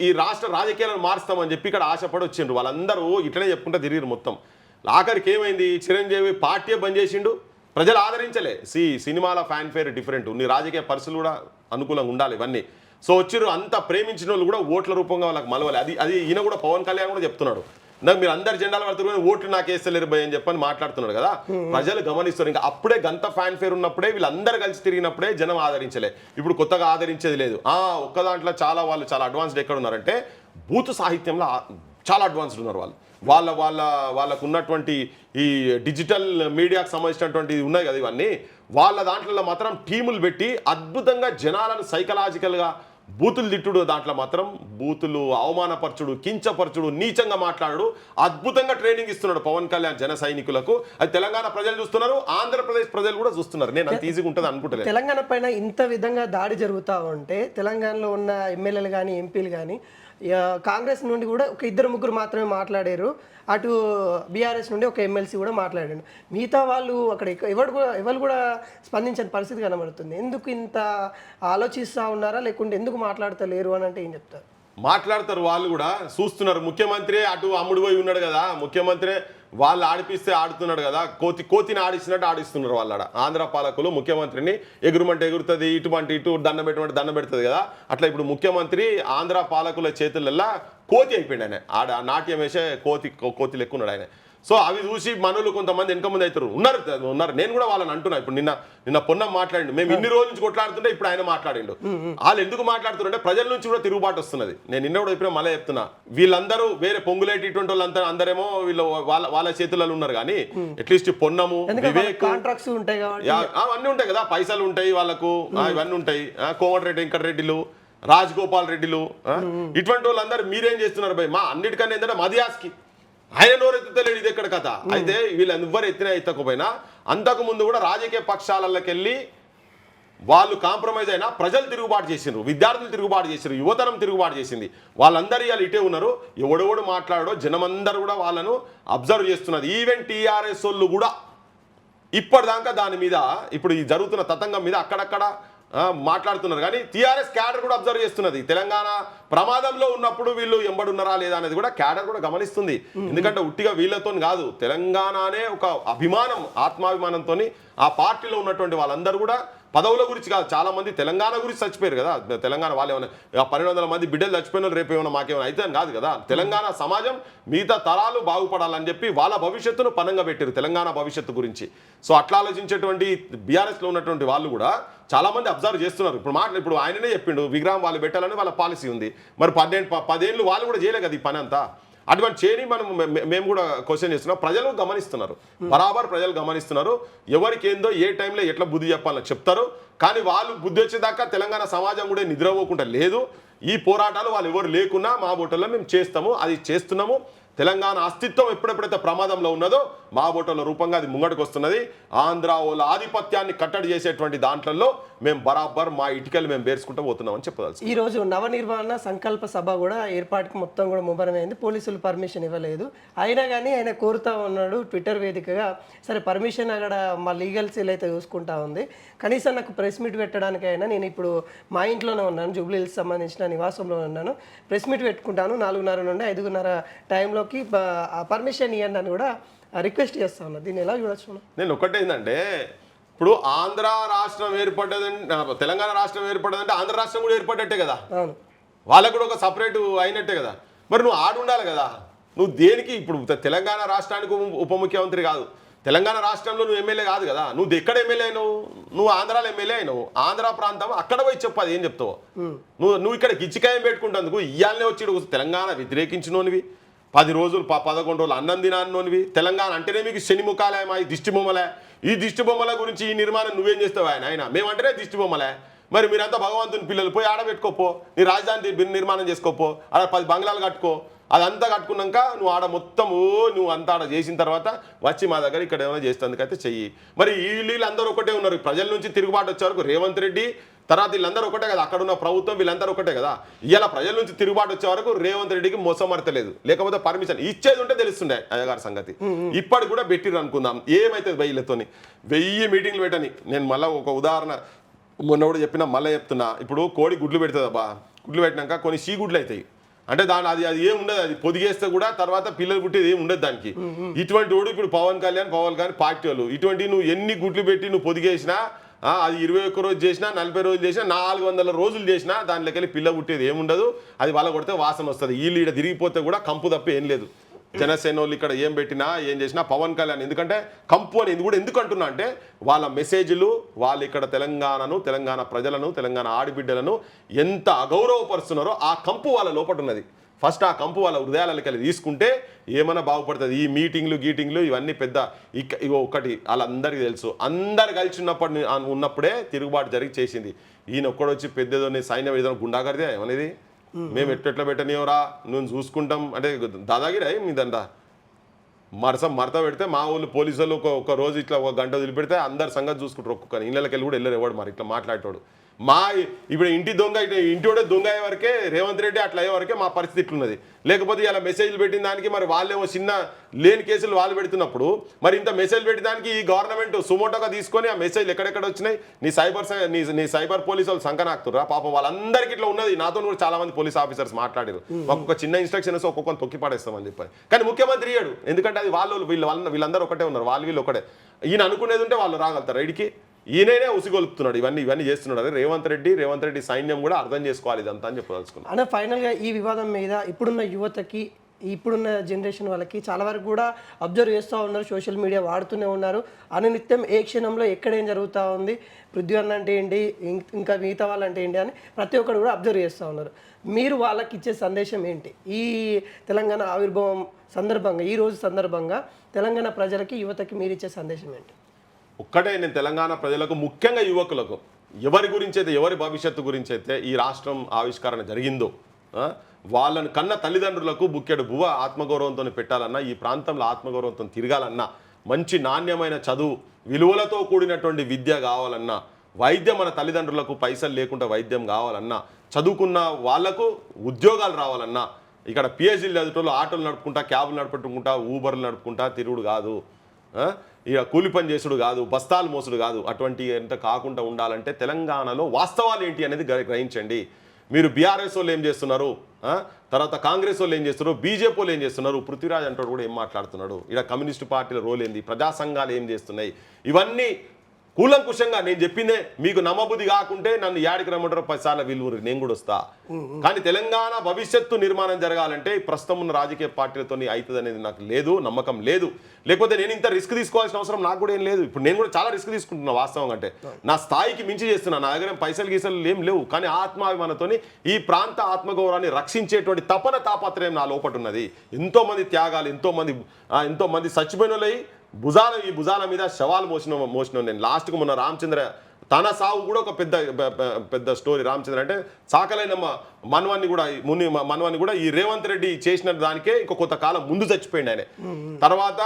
[SPEAKER 2] ఈ రాష్ట్ర రాజకీయాలను మారుస్తామని చెప్పి ఇక్కడ ఆశపడి వచ్చిండ్రు. వాళ్ళందరూ ఇట్లనే చెప్పుకుంటూ తిరిగిరు మొత్తం. ఆఖరికి ఏమైంది, చిరంజీవి పార్టీ బంద్ చేసిండు, ప్రజలు ఆదరించలే. సినిమాల ఫ్యాన్ ఫేర్ డిఫరెంట్, నీ రాజకీయ పరిస్థితులు కూడా అనుకూలంగా ఉండాలి ఇవన్నీ. సో వచ్చిర్రు, అంత ప్రేమించిన వాళ్ళు కూడా ఓట్ల రూపంగా వాళ్ళకి మలవాలి. అది ఈయన కూడా పవన్ కళ్యాణ్ కూడా చెప్తున్నాడు, నాకు మీరు అందరు జెండాలు పడుతున్నారు ఓట్లు నాకు వేస్తలేరు భయ అని చెప్పని మాట్లాడుతున్నాడు కదా. ప్రజలు గమనిస్తారు. ఇంకా అప్పుడే గంత ఫ్యాన్ ఫేర్ ఉన్నప్పుడే వీళ్ళందరూ కలిసి తిరిగినప్పుడే జనం ఆదరించలే. ఇప్పుడు కొత్తగా ఆదరించేది లేదు. ఒక్క దాంట్లో వాళ్ళు చాలా అడ్వాన్స్డ్ ఎక్కడ ఉన్నారంటే బూత్ సాహిత్యంలో చాలా అడ్వాన్స్డ్ ఉన్నారు వాళ్ళకు ఉన్నటువంటి ఈ డిజిటల్ మీడియాకు సంబంధించినటువంటి ఉన్నాయి కదా ఇవన్నీ, వాళ్ళ దాంట్లో మాత్రం టీములు పెట్టి అద్భుతంగా జనాలను సైకలాజికల్గా బూతులు తిట్టుడు, దాంట్లో మాత్రం బూతులు అవమానపరచుడు, కించపరచుడు, నీచంగా మాట్లాడు, అద్భుతంగా ట్రైనింగ్ ఇస్తున్నాడు పవన్ కళ్యాణ్ జన సైనికులకు. అది తెలంగాణ ప్రజలు చూస్తున్నారు, ఆంధ్రప్రదేశ్ ప్రజలు కూడా చూస్తున్నారు. నేను అంత ఈజీగా ఉంటుంది అనుకుంటలేదు.
[SPEAKER 1] తెలంగాణ పైన ఇంత విధంగా దాడి జరుగుతూ ఉంటే తెలంగాణలో ఉన్న ఎమ్మెల్యేలు కానీ ఎంపీలు కానీ కాంగ్రెస్ నుండి కూడా ఒక 2-3 మాత్రమే మాట్లాడారు, అటు బీఆర్ఎస్ నుండి ఒక ఎమ్మెల్సీ కూడా మాట్లాడాడు. మిగతా వాళ్ళు అక్కడ ఎవరు కూడా స్పందించని పరిస్థితి కనబడుతుంది. ఎందుకు ఇంత ఆలోచిస్తూ ఉన్నారా, లేకుంటే ఎందుకు మాట్లాడతలేరు అని అంటే ఏం చెప్తారు?
[SPEAKER 2] మాట్లాడతారు, వాళ్ళు కూడా చూస్తున్నారు. ముఖ్యమంత్రి అటు అమ్ముడు పోయి ఉన్నాడు కదా, ముఖ్యమంత్రి వాళ్ళు ఆడిపిస్తే ఆడుతున్నాడు కదా, కోతిని ఆడిస్తున్నట్టు ఆడిస్తున్నారు వాళ్ళ ఆంధ్ర పాలకులు. ముఖ్యమంత్రిని ఎగురుమంటే ఎగురుతుంది, ఇటు దండం పెట్టమంటే దండం పెడుతుంది కదా. అట్లా ఇప్పుడు ముఖ్యమంత్రి ఆంధ్ర పాలకుల చేతులల్లా కోతి అయిపోయింది. ఆయన నాట్యం వేసే కోతి లెక్క ఉన్నాడు ఆయన. సో అవి చూసి మనలు కొంతమంది వెనక ముందు అవుతారు, ఉన్నారు. నేను కూడా వాళ్ళని అంటున్నా. ఇప్పుడు నిన్న పొన్నం మాట్లాడిండు, మేము ఇన్ని రోజుల నుంచి కొట్లాడుతుంటే ఇప్పుడు ఆయన మాట్లాడిండు. వాళ్ళు ఎందుకు మాట్లాడుతున్నారంటే ప్రజల నుంచి కూడా తిరుగుబాటు వస్తున్నది. నేను నిన్న కూడా ఇప్పుడు మళ్ళీ చెప్తున్నా, వీళ్ళందరూ వేరే పొంగులేటి ఇటువంటి వాళ్ళంతా అందరేమో వీళ్ళు వాళ్ళ చేతులలో ఉన్నారు. కానీ అట్లీస్ట్ పొన్నము, వివేక్,
[SPEAKER 1] కాంట్రాక్ట్స్ ఉంటాయి
[SPEAKER 2] అవన్నీ ఉంటాయి కదా, పైసలు ఉంటాయి వాళ్ళకు, ఇవన్నీ ఉంటాయి. కోమటిరెడ్డి వెంకటరెడ్డిలు, రాజగోపాల్ రెడ్డిలు, ఇటువంటి వాళ్ళందరూ మీరేం చేస్తున్నారు భయ్? మా అన్నిటికన్నా ఏంటంటే మదియాస్కి ఆయన నోరెత్తుతలేడు, ఇది ఎక్కడ కథ. అయితే వీళ్ళు ఎవ్వరు ఎత్తినా ఎత్తకపోయినా అంతకు ముందు కూడా రాజకీయ పక్షాలకి వెళ్ళి వాళ్ళు కాంప్రమైజ్ అయినా ప్రజలు తిరుగుబాటు చేసిండ్రు, విద్యార్థులు తిరుగుబాటు చేసిండ్రు, యువతరం తిరుగుబాటు చేసింది. వాళ్ళందరూ ఇవాళ ఇటే ఉన్నారు. ఎవడెవడు మాట్లాడో జనమందరూ కూడా వాళ్ళను అబ్జర్వ్ చేస్తున్నది. ఈవెన్ టీఆర్ఎస్ వాళ్ళు కూడా ఇప్పటిదాకా దాని మీద, ఇప్పుడు ఈ జరుగుతున్న తతంగం మీద అక్కడక్కడ మాట్లాడుతున్నారు. కానీ టీఆర్ఎస్ క్యాడర్ కూడా అబ్జర్వ్ చేస్తున్నది. తెలంగాణ ప్రమాదంలో ఉన్నప్పుడు వీళ్ళు ఎంబడున్నారా లేదా అనేది కూడా క్యాడర్ కూడా గమనిస్తుంది. ఎందుకంటే ఉట్టిగా వీళ్ళతో కాదు, తెలంగాణనే ఒక అభిమానం, ఆత్మాభిమానంతో ఆ పార్టీలో ఉన్నటువంటి వాళ్ళందరూ కూడా పదవుల గురించి కాదు, చాలా మంది తెలంగాణ గురించి చచ్చిపోయారు కదా. తెలంగాణ వాళ్ళు ఏమైనా 1200 మంది బిడ్డలు చచ్చిపోయిన రేపు ఏమైనా మాకేమైనా అయితే కాదు కదా. తెలంగాణ సమాజం మిగతా తరాలు బాగుపడాలని చెప్పి వాళ్ళ భవిష్యత్తును పనంగా పెట్టారు, తెలంగాణ భవిష్యత్తు గురించి. సో అట్లా ఆలోచించేటువంటి బీఆర్ఎస్లో ఉన్నటువంటి వాళ్ళు కూడా చాలా మంది అబ్జర్వ్ చేస్తున్నారు. ఇప్పుడు ఆయననే చెప్పిండు, విగ్రహం వాళ్ళు పెట్టాలని వాళ్ళ పాలసీ ఉంది. మరి 10 ఏళ్ళు వాళ్ళు కూడా చేయలే కదా ఈ పని అంతా. అటువంటి చేయని మేము కూడా క్వశ్చన్ చేస్తున్నాం. ప్రజలు గమనిస్తున్నారు, బరాబర్ ప్రజలు గమనిస్తున్నారు. ఎవరికి ఏందో ఏ టైంలో ఎట్లా బుద్ధి చెప్పాలని చెప్తారు. కానీ వాళ్ళు బుద్ధి వచ్చేదాకా తెలంగాణ సమాజం కూడా నిద్రపోకుండా లేదు. ఈ పోరాటాలు వాళ్ళు ఎవరు లేకున్నా మా బోటల్లో మేము చేస్తాము, అది చేస్తున్నాము. తెలంగాణ అస్తిత్వం ఎప్పుడెప్పుడైతే ప్రమాదంలో ఉన్నదో మా బోటల రూపంగా అది ముంగడికి వస్తున్నది. ఆంధ్ర వాళ్ళ ఆధిపత్యాన్ని కట్టడి చేసేటువంటి దాంట్లో మేము బరాబర్ మా ఇటుకలు మేము బేర్చుకుంటూ పోతున్నామని చెప్పదలుచు.
[SPEAKER 1] ఈ రోజు నవనిర్మాణ సంకల్ప సభ కూడా ఏర్పాటుకి మొత్తం కూడా ముమ్మరమైంది. పోలీసులు పర్మిషన్ ఇవ్వలేదు. అయినా కానీ ఆయన కోరుతా ఉన్నాడు ట్విట్టర్ వేదికగా, సరే పర్మిషన్ అక్కడ మా లీగల్ సెల్ అయితే చూసుకుంటా ఉంది, కనీసం నాకు ప్రెస్ మీట్ పెట్టడానికైనా నేను ఇప్పుడు మా ఇంట్లోనే ఉన్నాను, జూబ్లీ హిల్స్ సంబంధించిన నివాసంలో ఉన్నాను, ప్రెస్ మీట్ పెట్టుకుంటాను 4:30 నుండి 5:30 టైంలోకి పర్మిషన్ ఇవ్వండి అని కూడా రిక్వెస్ట్ చేస్తా ఉన్నా. దీన్ని ఎలా చూడొచ్చు?
[SPEAKER 2] నేను ఒకటే ఏంటంటే, ఇప్పుడు ఆంధ్ర రాష్ట్రం ఏర్పడ్డదంటే, తెలంగాణ రాష్ట్రం ఏర్పడ్డదంటే ఆంధ్ర రాష్ట్రం కూడా ఏర్పడ్డట్టే కదా, వాళ్ళకు కూడా ఒక సపరేట్ అయినట్టే కదా. మరి నువ్వు ఆడుండాలి కదా. నువ్వు దేనికి ఇప్పుడు తెలంగాణ రాష్ట్రానికి ఉప ముఖ్యమంత్రి కాదు, తెలంగాణ రాష్ట్రంలో నువ్వు ఎమ్మెల్యే కాదు కదా. నువ్వు ఎక్కడ ఎమ్మెల్యే అయినావు? నువ్వు ఆంధ్రాలో ఎమ్మెల్యే అయినావు. ఆంధ్ర ప్రాంతం అక్కడ పోయి చెప్పు, అది ఏం చెప్తావు? నువ్వు ఇక్కడ గిచ్చికాయం పెట్టుకుంటందుకు ఇయ్యాలనే వచ్చి తెలంగాణ వ్యతిరేకించినోనివి, 10 రోజులు 11 రోజులు అన్నం దినాన్నోనివి. తెలంగాణ అంటేనే మీకు శని ముఖాలే, మా ఈ దిష్టి బొమ్మలే. ఈ దిష్టి బొమ్మల గురించి ఈ నిర్మాణం నువ్వేం చేస్తావు? ఆయన మేమంటేనే దిష్టి బొమ్మలే. మరి మీరంతా భగవంతుని పిల్లలు పోయి ఆడబెట్టుకోపో, నీ రాజధాని నిర్మాణం చేసుకోపో, ఆడ 10 బంగ్లాలు కట్టుకో, అదంతా కట్టుకున్నాక నువ్వు ఆడ మొత్తము నువ్వు అంతా ఆడ చేసిన తర్వాత వచ్చి మా దగ్గర ఇక్కడ ఏమైనా చేస్తేందుకైతే చెయ్యి. మరి వీళ్ళు అందరూ ఒకటే ఉన్నారు. ప్రజల నుంచి తిరుగుబాటు వచ్చే వరకు రేవంత్ రెడ్డి, తర్వాత వీళ్ళందరూ ఒకటే కదా, అక్కడ ఉన్న ప్రభుత్వం వీళ్ళందరూ ఒకటే కదా. ఇలా ప్రజల నుంచి తిరుగుబాటు వచ్చే వరకు రేవంత్ రెడ్డికి మోసమర్తలేదు, లేకపోతే పర్మిషన్ ఇచ్చేది ఉంటే తెలుస్తుండే అయ్యగారి సంగతి. ఇప్పటికి కూడా పెట్టిరు అనుకుందాం, ఏమైతుంది వీళ్ళతోని 1000 మీటింగ్లు పెట్టని. నేను మళ్ళీ ఒక ఉదాహరణ మొన్న కూడా చెప్పినా, మళ్ళీ చెప్తున్నా. ఇప్పుడు కోడి గుడ్లు పెడుతుంది అబ్బా, గుడ్లు పెట్టినాక కొన్ని గుడ్లు అవుతాయి. అంటే దాని అది ఏం ఉండదు, అది పొదిగేస్తే కూడా తర్వాత పిల్లలు పుట్టేది ఏమి ఉండదు దానికి. ఇటువంటి వాడు ఇప్పుడు పవన్ కళ్యాణ్ పార్టీ వాళ్ళు, ఇటువంటి నువ్వు ఎన్ని గుడ్లు పెట్టి నువ్వు పొదిగేసినా, అది 21 రోజు చేసినా, 40 రోజులు చేసినా, 400 రోజులు చేసినా దాంట్లోకి పిల్ల పుట్టేది ఏముండదు. అది వాళ్ళ కొడితే వాసన వస్తుంది. వీళ్ళు ఇక్కడ తిరిగిపోతే కూడా కంపు తప్ప ఏం లేదు. జనసేన వాళ్ళు ఇక్కడ ఏం పెట్టినా ఏం చేసినా పవన్ కళ్యాణ్, ఎందుకంటే కంపు అని కూడా ఎందుకు అంటున్నా అంటే, వాళ్ళ మెసేజ్లు వాళ్ళు ఇక్కడ తెలంగాణను, తెలంగాణ ప్రజలను, తెలంగాణ ఆడిబిడ్డలను ఎంత అగౌరవపరుస్తున్నారో ఆ కంపు వాళ్ళ లోపల ఉన్నది. ఫస్ట్ ఆ కంపు వాళ్ళ హృదయాలకి వెళ్ళి తీసుకుంటే ఏమైనా బాగుపడుతుంది. ఈ మీటింగ్లు ఇవన్నీ పెద్ద ఇగో ఒకటి వాళ్ళందరికీ తెలుసు. అందరు కలిసి ఉన్నప్పుడే తిరుగుబాటు జరిగి చేసింది. ఈయన ఒక్కడొచ్చి పెద్దదోని సైన్యం ఏదైనా గుండాగరిదే ఏమనేది, మేము ఎట్లా పెట్టనివరా నువ్వు చూసుకుంటాం అంటే దాదాగిరి మీదంతా మరత పెడితే మా ఊళ్ళు పోలీసు వాళ్ళు ఒక రోజు ఇట్లా 1 గంట వదిలిపెడితే అందరు సంగతి చూసుకుంటారు. ఒక్కొక్కరు ఇళ్ళకి వెళ్ళి కూడా వెళ్ళరు ఎవడు మరి ఇట్లా మాట్లాడేటోడు. ఇప్పుడు ఇంటి దొంగ ఇంటివాడే దొంగ అయ్యే వరకే, రేవంత్ రెడ్డి అట్లా అయ్యే వరకే మా పరిస్థితి ఇట్లున్నది. లేకపోతే ఇలా మెసేజ్లు పెట్టిన దానికి మరి వాళ్ళేమో చిన్న లేని కేసులు వాళ్ళు పెడుతున్నప్పుడు, మరి ఇంత మెసేజ్ పెట్టిన దానికి ఈ గవర్నమెంట్ సుమోటోగా తీసుకొని ఆ మెసేజ్లు ఎక్కడెక్కడ వచ్చినాయి నీ సైబర్ పోలీసు వాళ్ళు సంకనాకుతురా. పాపం వాళ్ళందరికీ ఇట్లా ఉన్నది. నాతో కూడా చాలా మంది పోలీస్ ఆఫీసర్స్ మాట్లాడారు, ఒక్కొక్క చిన్న ఇన్స్ట్రక్షన్స్ ఒక్కొక్కరిని తొక్కి పడేస్తామని చెప్పారు. కానీ ముఖ్యమంత్రి ఇయ్యాడు, ఎందుకంటే అది వీళ్ళందరూ ఒకటే ఉన్నారు, వీళ్ళు ఒకటే. ఈయన అనుకునేది ఉంటే వాళ్ళు రాగలుగుతారు రైడ్కి. ఈయననే ఉసిగొలుపుతున్నాడు, ఇవన్నీ చేస్తున్నాడు. అదే రేవంత్ రెడ్డి సైన్యం కూడా అర్థం చేసుకోవాలి ఇదంతా అని చెప్పదలుచుకున్నాను.
[SPEAKER 1] అంటే ఫైనల్గా ఈ వివాదం మీద ఇప్పుడున్న యువతకి, ఇప్పుడున్న జనరేషన్ వాళ్ళకి చాలా వరకు కూడా అబ్జర్వ్ చేస్తూ ఉన్నారు, సోషల్ మీడియా వాడుతూనే ఉన్నారు. అనునిత్యం ఏ క్షణంలో ఎక్కడేం జరుగుతూ ఉంది, పృథ్వీ అన్న అంటే ఏంటి, ఇంకా మిగతా వాళ్ళు అంటే ఏంటి అని ప్రతి ఒక్కరు కూడా అబ్జర్వ్ చేస్తూ ఉన్నారు. మీరు వాళ్ళకి ఇచ్చే సందేశం ఏంటి ఈ తెలంగాణ ఆవిర్భావం సందర్భంగా, ఈ రోజు సందర్భంగా తెలంగాణ ప్రజలకి, యువతకి మీరు ఇచ్చే సందేశం ఏంటి?
[SPEAKER 2] ఒక్కటే నేను తెలంగాణ ప్రజలకు, ముఖ్యంగా యువకులకు, ఎవరి గురించి అయితే, ఎవరి భవిష్యత్తు గురించి అయితే ఈ రాష్ట్రం ఆవిష్కరణ జరిగిందో వాళ్ళని కన్న తల్లిదండ్రులకు బుక్కెడు బువ్వ ఆత్మగౌరవంతో పెట్టాలన్నా, ఈ ప్రాంతంలో ఆత్మగౌరవంతో తిరగాలన్నా, మంచి నాణ్యమైన చదువు, విలువలతో కూడినటువంటి విద్య కావాలన్నా, వైద్యం మన తల్లిదండ్రులకు పైసలు లేకుండా వైద్యం కావాలన్నా, చదువుకున్న వాళ్లకు ఉద్యోగాలు రావాలన్నా, ఇక్కడ పిహెచ్డీలు చదువుటోళ్ళు ఆటోలు నడుపుకుంటా, క్యాబులు నడుపుకుంటా, ఊబర్లు నడుపుకుంటా తిరుగుడు కాదు, ఇక కూలి పని చేసుడు కాదు, బస్తాలు మోసుడు కాదు. అటువంటి ఎంత కాకుండా ఉండాలంటే తెలంగాణలో వాస్తవాలు ఏంటి అనేది గ్రహించండి. మీరు బీఆర్ఎస్ వాళ్ళు ఏం చేస్తున్నారు, తర్వాత కాంగ్రెస్ వాళ్ళు ఏం చేస్తున్నారు, బీజేపీ వాళ్ళు ఏం చేస్తున్నారు, పృథ్వీరాజ్ అంటాడు కూడా ఏం మాట్లాడుతున్నాడు, ఇక్కడ కమ్యూనిస్టు పార్టీల రోల్ ఏంది, ప్రజా సంఘాలు ఏం చేస్తున్నాయి, ఇవన్నీ కూలంకుషంగా నేను చెప్పిందే. మీకు నమ్మబుద్ధి కాకుంటే నన్ను యాడికి రమ్మంటారో 10 సార్లు విలువరు, నేను కూడా వస్తా. కానీ తెలంగాణ భవిష్యత్తు నిర్మాణం జరగాలంటే ప్రస్తుతం ఉన్న రాజకీయ పార్టీలతో అవుతుంది అనేది నాకు లేదు, నమ్మకం లేదు. లేకపోతే నేను ఇంత రిస్క్ తీసుకోవాల్సిన అవసరం నాకు కూడా ఏం లేదు. ఇప్పుడు నేను కూడా చాలా రిస్క్ తీసుకుంటున్నా వాస్తవం అంటే, నా స్థాయికి మించి చేస్తున్నా, నా దగ్గర పైసలు గీసలు ఏం లేవు. కానీ ఆత్మాభిమానంతో ఈ ప్రాంత ఆత్మగౌరవాన్ని రక్షించేటువంటి తాపత్రయం నా లోపట ఉన్నది. ఎంతోమంది త్యాగాలు, ఎంతోమంది చచ్చిపోయిన ఈ భుజాల మీద శవాలు మోసిన నేను. లాస్ట్కు మొన్న రామచంద్ర తన సాగు కూడా ఒక పెద్ద స్టోరీ. రామచంద్ర అంటే సాకలైన మనవాన్ని కూడా ఈ రేవంత్ రెడ్డి చేసిన దానికే ఇంకో కొంతకాలం ముందు చచ్చిపోయింది ఆయన. తర్వాత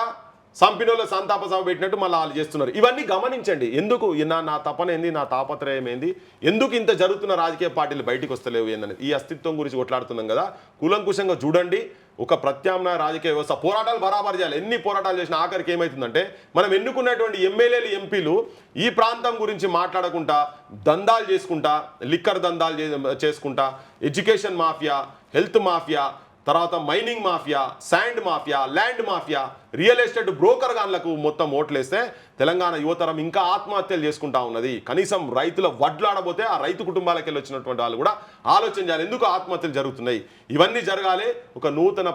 [SPEAKER 2] సంపినోళ్ళ సంతాప సభ పెట్టినట్టు మళ్ళీ వాళ్ళు చేస్తున్నారు. ఇవన్నీ గమనించండి. ఎందుకు నా తపన ఏంది, నా తాపత్రయం ఏంది, ఎందుకు ఇంత జరుగుతున్న రాజకీయ పార్టీలు బయటికి వస్తలేవు ఏందని ఈ అస్తిత్వం గురించి కొట్లాడుతున్నాం కదా. కూలంకుషంగా చూడండి. ఒక ప్రత్యామ్నాయ రాజకీయ వ్యవస్థ పోరాటాలు బరాబర్ చేయాలి. ఎన్ని పోరాటాలు చేసినా ఆఖరికి ఏమవుతుందంటే, మనం ఎన్నుకున్నటువంటి ఎమ్మెల్యేలు, ఎంపీలు ఈ ప్రాంతం గురించి మాట్లాడకుండా దందాలు చేసుకుంటా, లిక్కర్ దందాలు చేసుకుంటా, ఎడ్యుకేషన్ మాఫియా, హెల్త్ మాఫియా, తర్వాత mining mafia, sand mafia, land mafia, real estate broker గాన్లకు మొత్తం ఓట్లేస్తే తెలంగాణ యువతరం ఇంకా ఆత్మహత్యలు చేసుకుంటా ఉన్నది. కనీసం రైతుల వడ్లాడబోతే ఆ రైతు కుటుంబాలకు వెళ్ళి వచ్చినటువంటి వాళ్ళు కూడా ఆలోచన చేయాలి, ఎందుకు ఆత్మహత్యలు జరుగుతున్నాయి. ఇవన్నీ జరగాలి. ఒక నూతన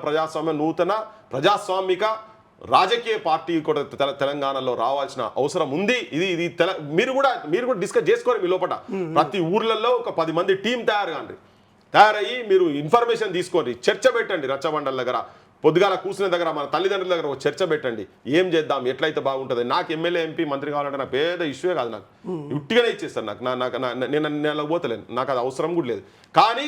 [SPEAKER 2] ప్రజాస్వామిక రాజకీయ పార్టీ కూడా తెలంగాణలో రావాల్సిన అవసరం ఉంది. ఇది మీరు కూడా డిస్కస్ చేసుకోవాలి మీ లోపల. ప్రతి ఊర్లలో ఒక 10 మంది టీం తయారయ్యి మీరు ఇన్ఫర్మేషన్ తీసుకోండి, చర్చ పెట్టండి, రచ్చబండల దగ్గర పొద్దుగాల కూర్చునే దగ్గర మన తల్లిదండ్రుల దగ్గర ఒక చర్చ పెట్టండి, ఏం చేద్దాం, ఎట్లయితే బాగుంటుంది. నాకు ఎమ్మెల్యే ఎంపీ మంత్రి కావాలంటే నాకు పెద్ద ఇష్యూే కాదు, నాకు ఉట్టిగానే ఇచ్చేస్తారు. నేను నెలకు పోతలేను, నాకు అది అవసరం కూడా లేదు. కానీ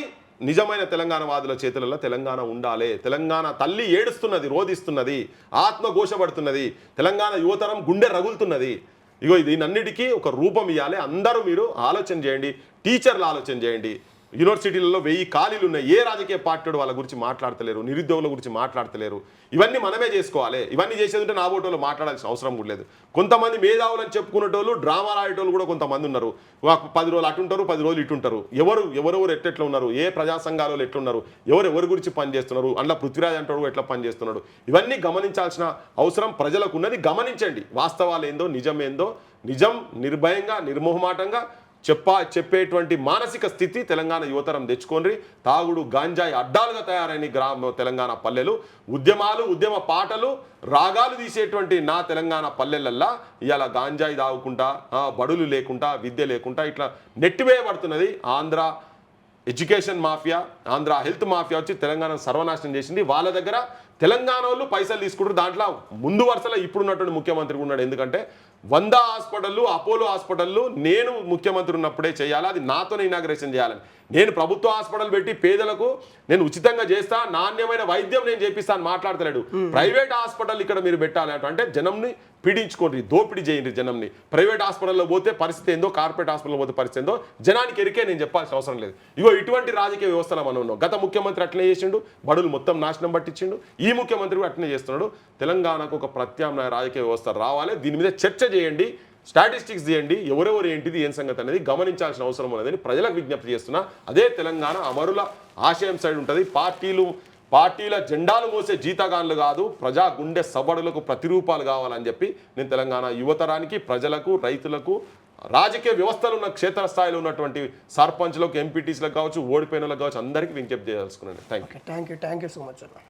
[SPEAKER 2] నిజమైన తెలంగాణ వాదుల చేతులలో తెలంగాణ ఉండాలి. తెలంగాణ తల్లి ఏడుస్తున్నది, రోధిస్తున్నది, ఆత్మఘోషపడుతున్నది, తెలంగాణ యువతరం గుండె రగులుతున్నది. ఇగో దీనన్నిటికీ ఒక రూపం ఇవ్వాలి. అందరూ మీరు ఆలోచన చేయండి, టీచర్లు ఆలోచన చేయండి. యూనివర్సిటీలలో 1000 ఖాళీలు ఉన్నాయి, ఏ రాజకీయ పార్టీ వాళ్ళ గురించి మాట్లాడతలేరు, నిరుద్యోగుల గురించి మాట్లాడతలేరు. ఇవన్నీ మనమే చేసుకోవాలి. ఇవన్నీ చేసేది ఉంటే నా ఓటోళ్ళు మాట్లాడాల్సిన అవసరం కూడా లేదు. కొంతమంది మేధావులని చెప్పుకునేటోళ్ళు, డ్రామా రాయేటోళ్ళు కూడా కొంతమంది ఉన్నారు. 10 రోజులు అటుంటారు, 10 రోజులు ఇటుంటారు. ఎవరెవరు ఎట్లా ఉన్నారు, ఏ ప్రజా సంఘాలలో ఎట్లున్నారు, ఎవరెవరి గురించి పనిచేస్తున్నారు, అందులో పృథ్వీరాజ్ అంటాడు ఎట్లా పనిచేస్తున్నాడు, ఇవన్నీ గమనించాల్సిన అవసరం ప్రజలకు ఉన్నది. గమనించండి, వాస్తవాలు ఏందో, నిజమేందో, నిజం నిర్భయంగా నిర్మోహమాటంగా చెప్పేటువంటి మానసిక స్థితి తెలంగాణ యువతరం తెచ్చుకోండి. తాగుడు గాంజాయి అడ్డాలుగా తయారైన తెలంగాణ పల్లెలు, ఉద్యమాలు, ఉద్యమ పాటలు, రాగాలు తీసేటువంటి నా తెలంగాణ పల్లెలల్లా ఇవాళ గాంజాయి తాగుకుంటా, బడులు లేకుండా, విద్య లేకుండా ఇట్లా నెట్టివేయబడుతున్నది. Andhra education mafia, Andhra health mafia వచ్చి తెలంగాణను సర్వనాశనం చేసింది. వాళ్ళ దగ్గర తెలంగాణ వాళ్ళు పైసలు తీసుకుంటారు. దాంట్లో ముందు వరుసలో ఇప్పుడున్నటువంటి ముఖ్యమంత్రి ఉన్నాడు. ఎందుకంటే 100 హాస్పిటళ్ళు, అపోలో హాస్పిటళ్ళు నేను ముఖ్యమంత్రి ఉన్నప్పుడే చేయాలి, అది నాతోనే ఇనాగ్రేషన్ చేయాలని. నేను ప్రభుత్వ హాస్పిటల్ పెట్టి పేదలకు నేను ఉచితంగా చేస్తా, నాణ్యమైన వైద్యం నేను చేపిస్తాను మాట్లాడతలేడు. ప్రైవేట్ హాస్పిటల్ ఇక్కడ మీరు పెట్టాలి అంటే జనంని పీడించుకోండి, దోపిడీ చేయండి జనంని. ప్రైవేట్ హాస్పిటల్లో పోతే పరిస్థితి ఏందో, కార్పొరేట్ హాస్పిటల్లో పోతే పరిస్థితి ఏందో జనానికి ఎరికే నేను చెప్పాల్సిన అవసరం లేదు. ఇగో ఇటువంటి రాజకీయ వ్యవస్థలో మనం ఉన్నాం. గత ముఖ్యమంత్రి అట్లనే చేసిండు, బడులు మొత్తం నాశనం పట్టించిండు. ఈ ముఖ్యమంత్రి కూడా అట్లనే చేస్తున్నాడు. తెలంగాణకు ఒక ప్రత్యామ్నాయ రాజకీయ వ్యవస్థ రావాలి. దీని మీద చర్చ చేయండి, స్టాటిస్టిక్స్ చేయండి, ఎవరెవరు ఏంటిది ఏం సంగతి అనేది గమనించాల్సిన అవసరం ఉన్నదని ప్రజలకు విజ్ఞప్తి చేస్తున్నా. అదే తెలంగాణ అమరుల ఆశయం సైడ్ ఉంటుంది. పార్టీల జెండాలు మోసే జీతగాన్లు కాదు, ప్రజా గుండె సబడులకు ప్రతిరూపాలు కావాలని చెప్పి నేను తెలంగాణ యువతరానికి, ప్రజలకు, రైతులకు, రాజకీయ వ్యవస్థలు ఉన్న క్షేత్రస్థాయిలో ఉన్నటువంటి సర్పంచ్లకు, ఎంపీటీసీలకు కావచ్చు, ఓడిపోయిన వాళ్ళకి కావచ్చు, అందరికీ విజ్ఞప్తి చేయదలుచుకున్నాను. Thank you
[SPEAKER 1] thank you so much అన్న.